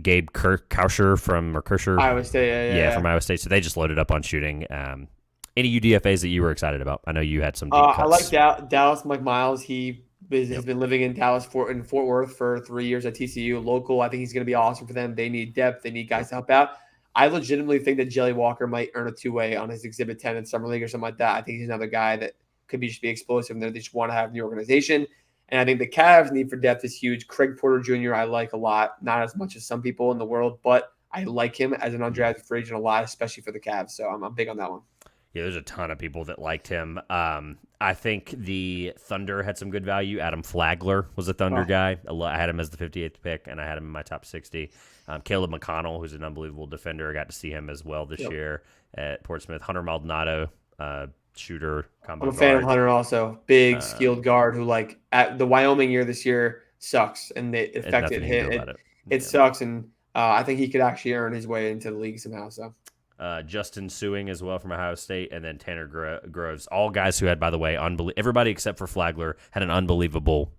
Gabe Kirscher from Iowa State. Yeah, from Iowa State. So they just loaded up on shooting. Any UDFAs that you were excited about? I know you had some deep cuts. I like Dallas Mike Miles. He has been living in Fort Worth for 3 years at TCU. Local. I think he's going to be awesome for them. They need depth. They need guys to help out. I legitimately think that Jelly Walker might earn a 2-way on his Exhibit 10 in Summer League or something like that. I think he's another guy that could just be explosive and they just want to have in the organization. And I think the Cavs' need for depth is huge. Craig Porter Jr. I like a lot, not as much as some people in the world, but I like him as an undrafted free agent a lot, especially for the Cavs. So I'm big on that one. Yeah, there's a ton of people that liked him. I think the Thunder had some good value. Adam Flagler was a Thunder guy. I had him as the 58th pick, and I had him in my top 60. Caleb McConnell, who's an unbelievable defender. I got to see him as well this year at Portsmouth. Hunter Maldonado, shooter, combo I'm a fan of Hunter also. Big, skilled guard who, at the Wyoming year this year sucks, and the effect it sucks, and I think he could actually earn his way into the league somehow. So. Justin Sewing as well from Ohio State, and then Tanner Groves. All guys who had, by the way, everybody except for Flagler had an unbelievable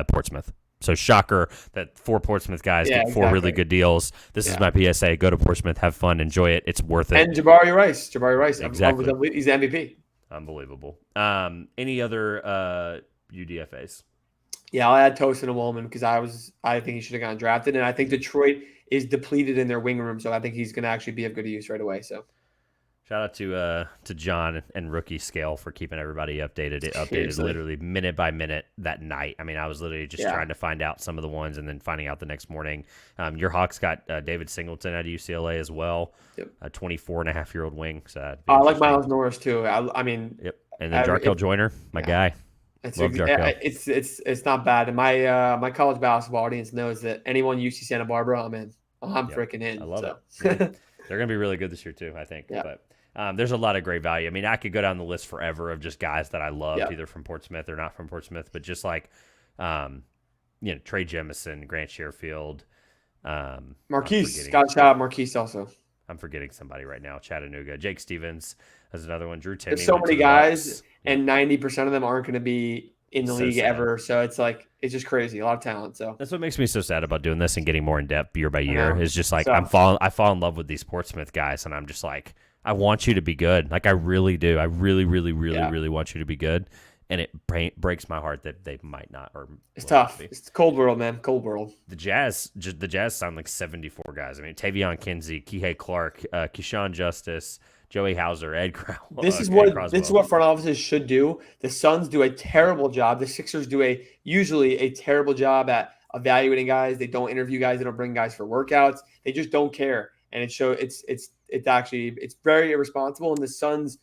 Portsmouth. So shocker that 4 Portsmouth guys get 4 really good deals. This is my PSA. Go to Portsmouth, have fun, enjoy it. It's worth it. And Jabari Rice. Exactly. He's the MVP. Unbelievable. Any other UDFAs? Yeah, I'll add Tosin and Woolman because I think he should have gotten drafted, and I think Detroit is depleted in their wing room, so I think he's going to actually be of good use right away. So, shout out to John and Rookie Scale for keeping everybody updated. It updated literally minute by minute that night. I mean, I was literally just trying to find out some of the ones and then finding out the next morning. Your Hawks got David Singleton out of UCLA as well, a 24-and-a-half-year-old wing. So I like Miles Norris too. And then Jarkel Joyner, my guy. Love Jarkel. It's not bad. And my college basketball audience knows that anyone UC Santa Barbara, I'm in. I'm freaking in. I love so. it. Yeah. They're going to be really good this year too, I think. Yeah. But there's a lot of great value. I mean, I could go down the list forever of just guys that I loved, either from Portsmouth or not from Portsmouth, but just like, Trey Jemison, Grant Sherfield. Marquise. Got to shout out Marquise also. I'm forgetting somebody right now. Chattanooga. Jake Stevens is another one. Drew Timme. There's so many guys, and 90% of them aren't going to be in the league ever. So it's just crazy. A lot of talent. So that's what makes me so sad about doing this and getting more in depth year by year. Is just like I fall in love with these Portsmouth guys, and I'm just like, I want you to be good. Like I really do. I really, really, really, really want you to be good. And it breaks my heart that they might not. Or it's tough. It's cold world, man. Cold world. The Jazz sound like 74 guys. I mean, Tavion Kinsey, Kihei Clark, Keyshawn Justice, Joey Hauser, Ed Crowell. This is what front offices should do. The Suns do a terrible job. The Sixers do usually a terrible job at evaluating guys. They don't interview guys. They don't bring guys for workouts. They just don't care. And it's very irresponsible. And the Suns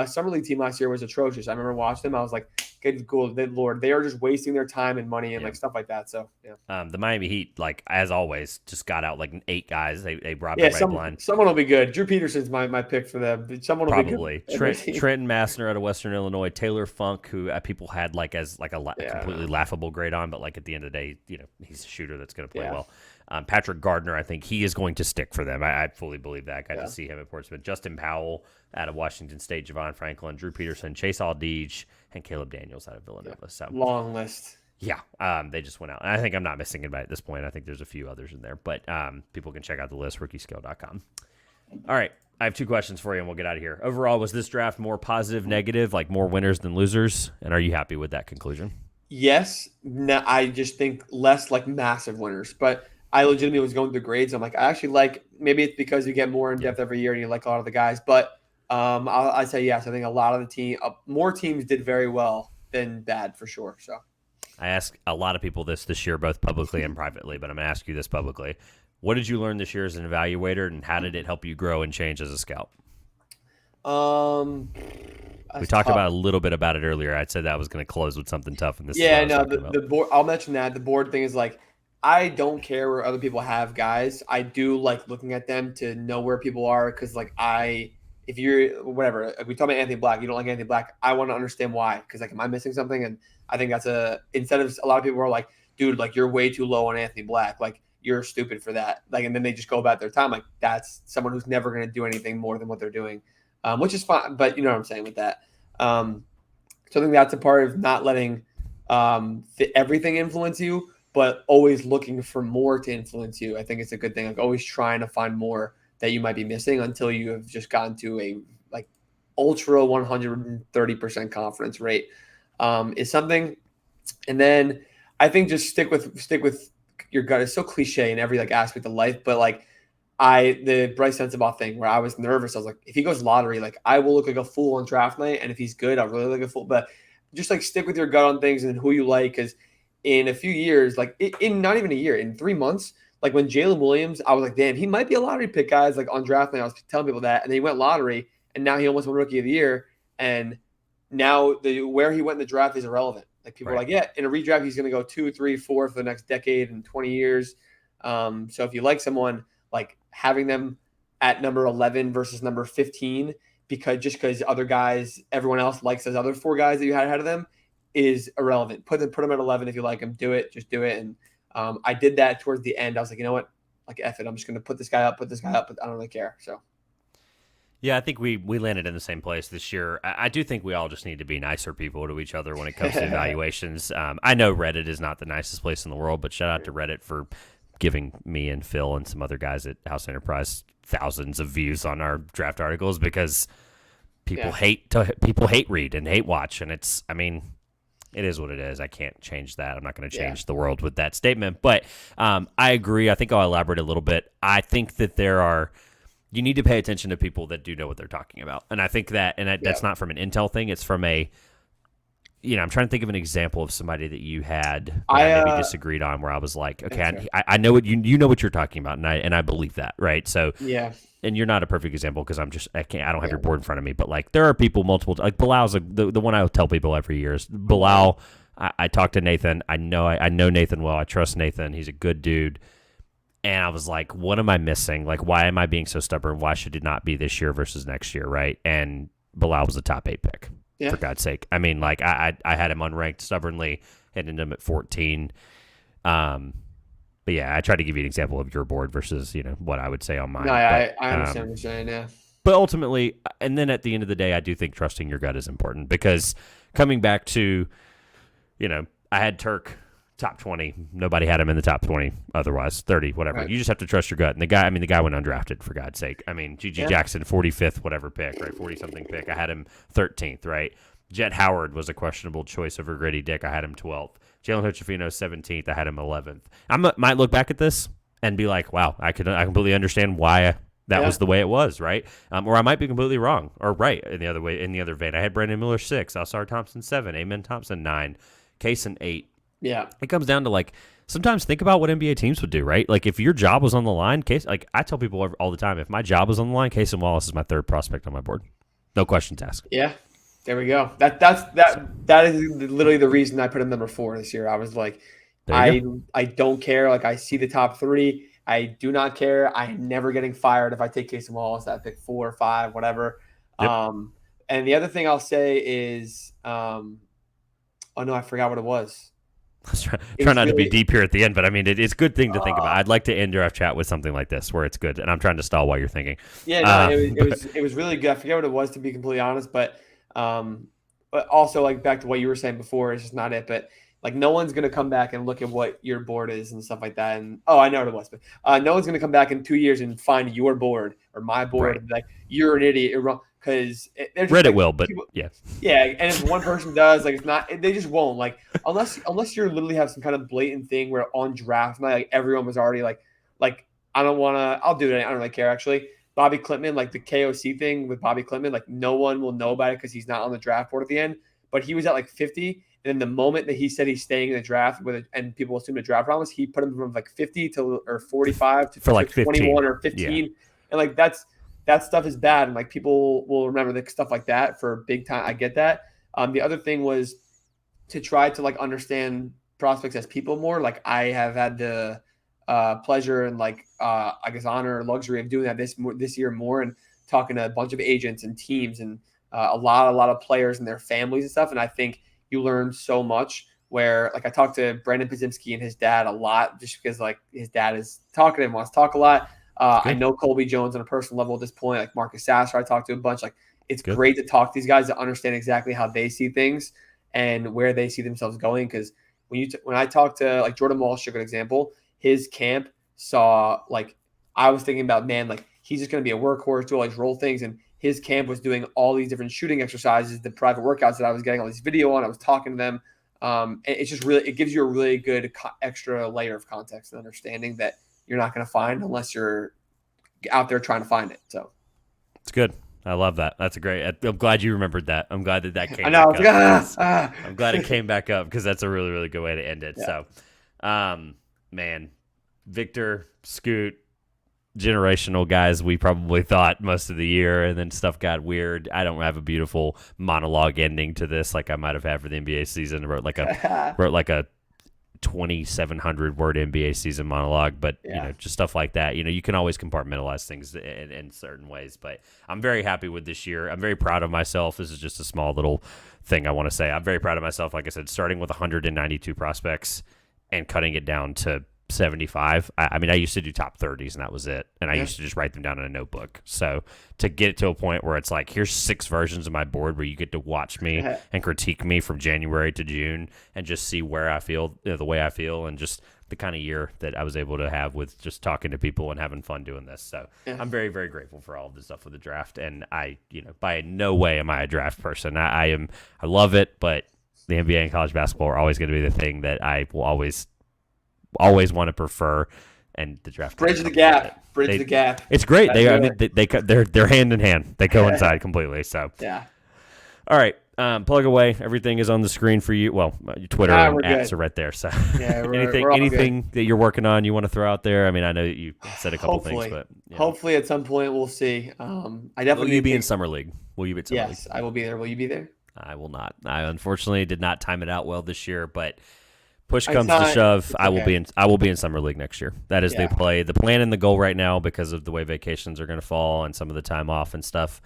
summer league team last year was atrocious. I remember watching them. I was like, good Lord, they are just wasting their time and money and like stuff like that. So the Miami Heat, like as always, just got out like 8 guys. They brought the pipeline. Someone will be good. Drew Peterson's my pick for them. Someone will be good. Trenton Massner out of Western Illinois, Taylor Funk, who people had like as like a completely laughable grade on, but like at the end of the day, he's a shooter that's going to play well. Patrick Gardner, I think he is going to stick for them. I fully believe that. Got to see him at Portsmouth. Justin Powell out of Washington State, Javon Franklin, Drew Peterson, Chase Aldige, and Caleb Daniels out of Villanova. So long list. Yeah, they just went out. And I think I'm not missing anybody at this point. I think there's a few others in there. But people can check out the list, rookiescale.com. All right, I have 2 questions for you, and we'll get out of here. Overall, was this draft more positive, negative, like more winners than losers? And are you happy with that conclusion? Yes. No, I just think less like massive winners. But I legitimately was going through grades. I'm like, I actually like, maybe it's because you get more in depth every year and you like a lot of the guys. But I'll say yes. I think a lot of more teams did very well than bad for sure. So I ask a lot of people this year, both publicly and privately, but I'm going to ask you this publicly. What did you learn this year as an evaluator, and how did it help you grow and change as a scout? We talked about a little bit about it earlier. I said that I was going to close with something tough, and this. Yeah, no, the board. I'll mention that the board thing is like, I don't care where other people have guys. I do like looking at them to know where people are, because like if you're whatever, we talk about Anthony Black, you don't like Anthony Black. I want to understand why, because like, am I missing something? And I think that's instead of a lot of people are like, dude, like you're way too low on Anthony Black, like you're stupid for that, like, and then they just go about their time. Like that's someone who's never going to do anything more than what they're doing, which is fine. But you know what I'm saying with that. So I think that's a part of not letting everything influence you, but always looking for more to influence you. I think it's a good thing. Like always trying to find more that you might be missing until you have just gotten to a like ultra 130% confidence rate is something. And then I think just stick with your gut. It's so cliche in every like aspect of life, but like the Bryce Sensabaugh thing where I was nervous. I was like, if he goes lottery, like I will look like a fool on draft night. And if he's good, I'll really look like a fool. But just like stick with your gut on things and who you like, because in a few years, like in not even a year, in 3 months, like when Jalen Williams, I was like, damn, he might be a lottery pick, guys. Like on draft night, I was telling people that, and then he went lottery, and now he almost won Rookie of the Year, and now where he went in the draft is irrelevant. Like people are like, yeah, in a redraft, he's going to go 2, 3, 4 for the next decade and 20 years. So if you like someone, like having them at number 11 versus number 15, because other guys, everyone else likes those other 4 guys that you had ahead of them, is irrelevant. Put them at 11 if you like them. Do it. Just do it. And I did that towards the end. I was like, you know what? Like, F it. I'm just going to put this guy up, but I don't really care. So. Yeah, I think we landed in the same place this year. I do think we all just need to be nicer people to each other when it comes to evaluations. I know Reddit is not the nicest place in the world, but shout out to Reddit for giving me and Phil and some other guys at House Enterprise thousands of views on our draft articles, because people hate read and hate watch, and it is what it is. I can't change that. I'm not going to change the world with that statement. But I agree. I think I'll elaborate a little bit. I think that you need to pay attention to people that do know what they're talking about. And I think that's not from an intel thing. It's from I'm trying to think of an example of somebody that you had that I I maybe disagreed on, where I was like, okay, That's fair. I know what you know what you're talking about, and I believe that, right? So, Yeah, and you're not a perfect example because I don't have yeah. your board in front of me, but like there are people multiple, like Bilal's the one I tell people every year is Bilal. I talked to Nathan. I know Nathan well. I trust Nathan. He's a good dude. And I was like, what am I missing? Like, why am I being so stubborn? Why should it not be this year versus next year, right? And Bilal was a top 8 pick, Yeah. for God's sake. I mean, like, I had him unranked stubbornly, ended him at 14. But yeah, I tried to give you an example of your board versus, what I would say on mine. No, But, I understand what you're saying. Yeah. but ultimately, and then at the end of the day, I do think trusting your gut is important, because coming back to, I had Turk top 20. Nobody had him in the top 20 otherwise, 30, whatever. Right. You just have to trust your gut. And the guy went undrafted, for God's sake. I mean, G.G. Jackson, 45th, whatever pick, right? 40-something pick. I had him 13th, right? Jet Howard was a questionable choice over Gritty Dick. I had him 12th. Jalen Hochefino, 17th. I had him 11th. Might look back at this and be like, wow, I completely understand why that was the way it was, right? Or I might be completely wrong or right in the other vein. I had Brandon Miller 6, Alsar Thompson 7, Amen Thompson 9, Kaysen 8. Yeah. It comes down to, like, sometimes think about what NBA teams would do, right? Like, if your job was on the line, like I tell people all the time, if my job was on the line, Kaysen Wallace is my 3rd prospect on my board. No questions asked. Yeah. There we go. That is literally the reason I put him number 4 this year. I was like, I don't care. Like, I see the top 3. I do not care. I'm never getting fired if I take Kaysen Wallace at pick 4 or 5, whatever. Yep. And the other thing I'll say is, oh no, I forgot what it was. I was trying not to be deep here at the end, but I mean, it's a good thing to think about. I'd like to end draft chat with something like this where it's good, and I'm trying to stall while you're thinking. Yeah, no, it was really good. I forget what it was, to be completely honest, but also, like, back to what you were saying before, it's just not it. But like, no one's gonna come back and look at what your board is and stuff like that. And I know what it was, but no one's gonna come back in 2 years and find your board or my board and be like, you're an idiot, you're wrong. Because Reddit like, will, but people, yeah. And if one person does, like, it's not, they just won't. Like, unless you're literally have some kind of blatant thing where on draft night, like, everyone was already like I don't want to. I'll do it. I don't really care, actually. Bobby Klintman, like the KOC thing with Bobby Klintman, like, no one will know about it because he's not on the draft board at the end. But he was at like 50, and then the moment that he said he's staying in the draft and people assumed a draft promise, he put him from like 50 or 45 to like 21 or 15, yeah. And like that stuff is bad, and like people will remember the stuff like that for big time. I get that. The other thing was to try to, like, understand prospects as people more. Like, I have had the pleasure and, like, I guess honor or luxury of doing that this year more, and talking to a bunch of agents and teams and a lot of players and their families and stuff. And I think you learn so much. Where, like, I talked to Brandon Podziemski and his dad a lot, just because, like, his dad is talkative and wants to talk a lot. I know Colby Jones on a personal level at this point, like Marcus Sasser, I talked to a bunch. Like, it's great to talk to these guys to understand exactly how they see things and where they see themselves going. Because when I talked to, like, Jordan Walsh, a good example, his camp saw, like, I was thinking about, man, like, he's just going to be a workhorse, do all these role things. And his camp was doing all these different shooting exercises, the private workouts that I was getting all these video on. I was talking to them. It's just really, it gives you a really good extra layer of context and understanding that you're not going to find unless you're out there trying to find it. So it's good. I love that. That's a great. I'm glad you remembered that. I'm glad that came. I know. Back up. I'm glad it came back up, because that's a really, really good way to end it. Yeah. So, man, Victor, Scoot, generational guys. We probably thought most of the year, and then stuff got weird. I don't have a beautiful monologue ending to this like I might have had for the NBA season. I wrote like a 2,700 word NBA season monologue, but just stuff like that. You can always compartmentalize things in certain ways, but I'm very happy with this year. I'm very proud of myself. This is just a small little thing I want to say. I'm very proud of myself. Like I said, starting with 192 prospects and cutting it down to 75. I mean, I used to do top 30s and that was it. And I used to just write them down in a notebook. So to get to a point where it's like, here's 6 versions of my board where you get to watch me and critique me from January to June and just see where I feel, the way I feel, and just the kind of year that I was able to have with just talking to people and having fun doing this. So I'm very, very grateful for all of this stuff with the draft. And I, by no way am I a draft person. I love it, but the NBA and college basketball are always going to be the thing that I will always want to prefer, and the draft bridge the gap. The gap. It's great. They're hand in hand. They coincide completely. So yeah. All right. Plug away. Everything is on the screen for you. Well, your Twitter and We're apps good. are right there. So Yeah, anything we're all anything that you're working on, you want to throw out there? I mean, I know that you said a couple things, Hopefully, but hopefully at some point we'll see. I will definitely you need to be in take. summer league? Will you be at summer league? Yes, I will be there. Will you be there? I will not. I unfortunately did not time it out well this year, but push It's comes to not. shove, It's I will okay. be in. I will be in summer league next year. That is Yeah. the plan and the goal right now because of the way vacations are going to fall and some of the time off and stuff.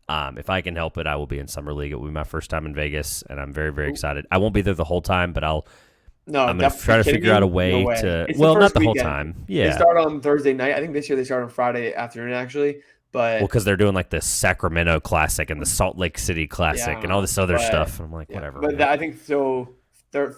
If I can help it, I will be in summer league. It will be my first time in Vegas, and I'm very very excited. I won't be there the whole time, but No, I'm going to try you to kidding figure out a me? No way way. to. It's the Well, not first the whole weekend. time. They Yeah. start on Thursday night. I think this year they start on Friday afternoon, actually. Well, But because they're doing like the Sacramento Classic and the Salt Lake City yeah, I Classic don't and all know. this other But stuff. And I'm like, yeah, whatever. but I think so.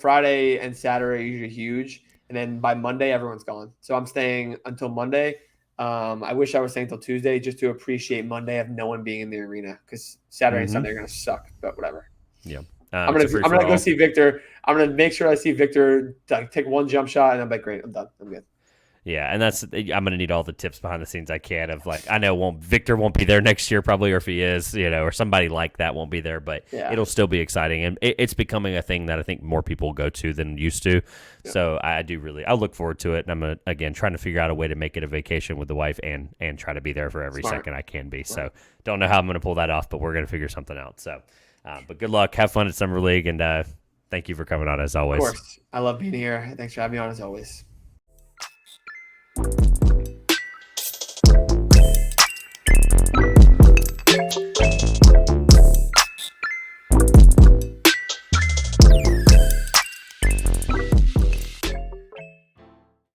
Friday and Saturday are usually huge, and then by Monday everyone's gone. So I'm staying until Monday. I wish I was staying until Tuesday just to appreciate Monday of no one being in the arena because Saturday and Mm-hmm. Sunday are gonna suck. But whatever. Yeah. I'm It's gonna a free I'm for gonna go all. see Victor. I'm gonna make sure I see Victor take one jump shot, and I'm like, great, I'm done. I'm good. Yeah, and I'm gonna need all the tips behind the scenes I can of like I know Victor won't be there next year probably, or if he is, or somebody like that won't be there, but Yeah. it'll still be exciting, and it's becoming a thing that I think more people go to than used to. Yeah. So I look forward to it, and I'm again trying to figure out a way to make it a vacation with the wife and try to be there for every Smart. second I can be. Smart. So don't know how I'm gonna pull that off, but we're gonna figure something out. So, but good luck, have fun at summer league, and thank you for coming on as Of always. course, I love being here. Thanks for having me on as always.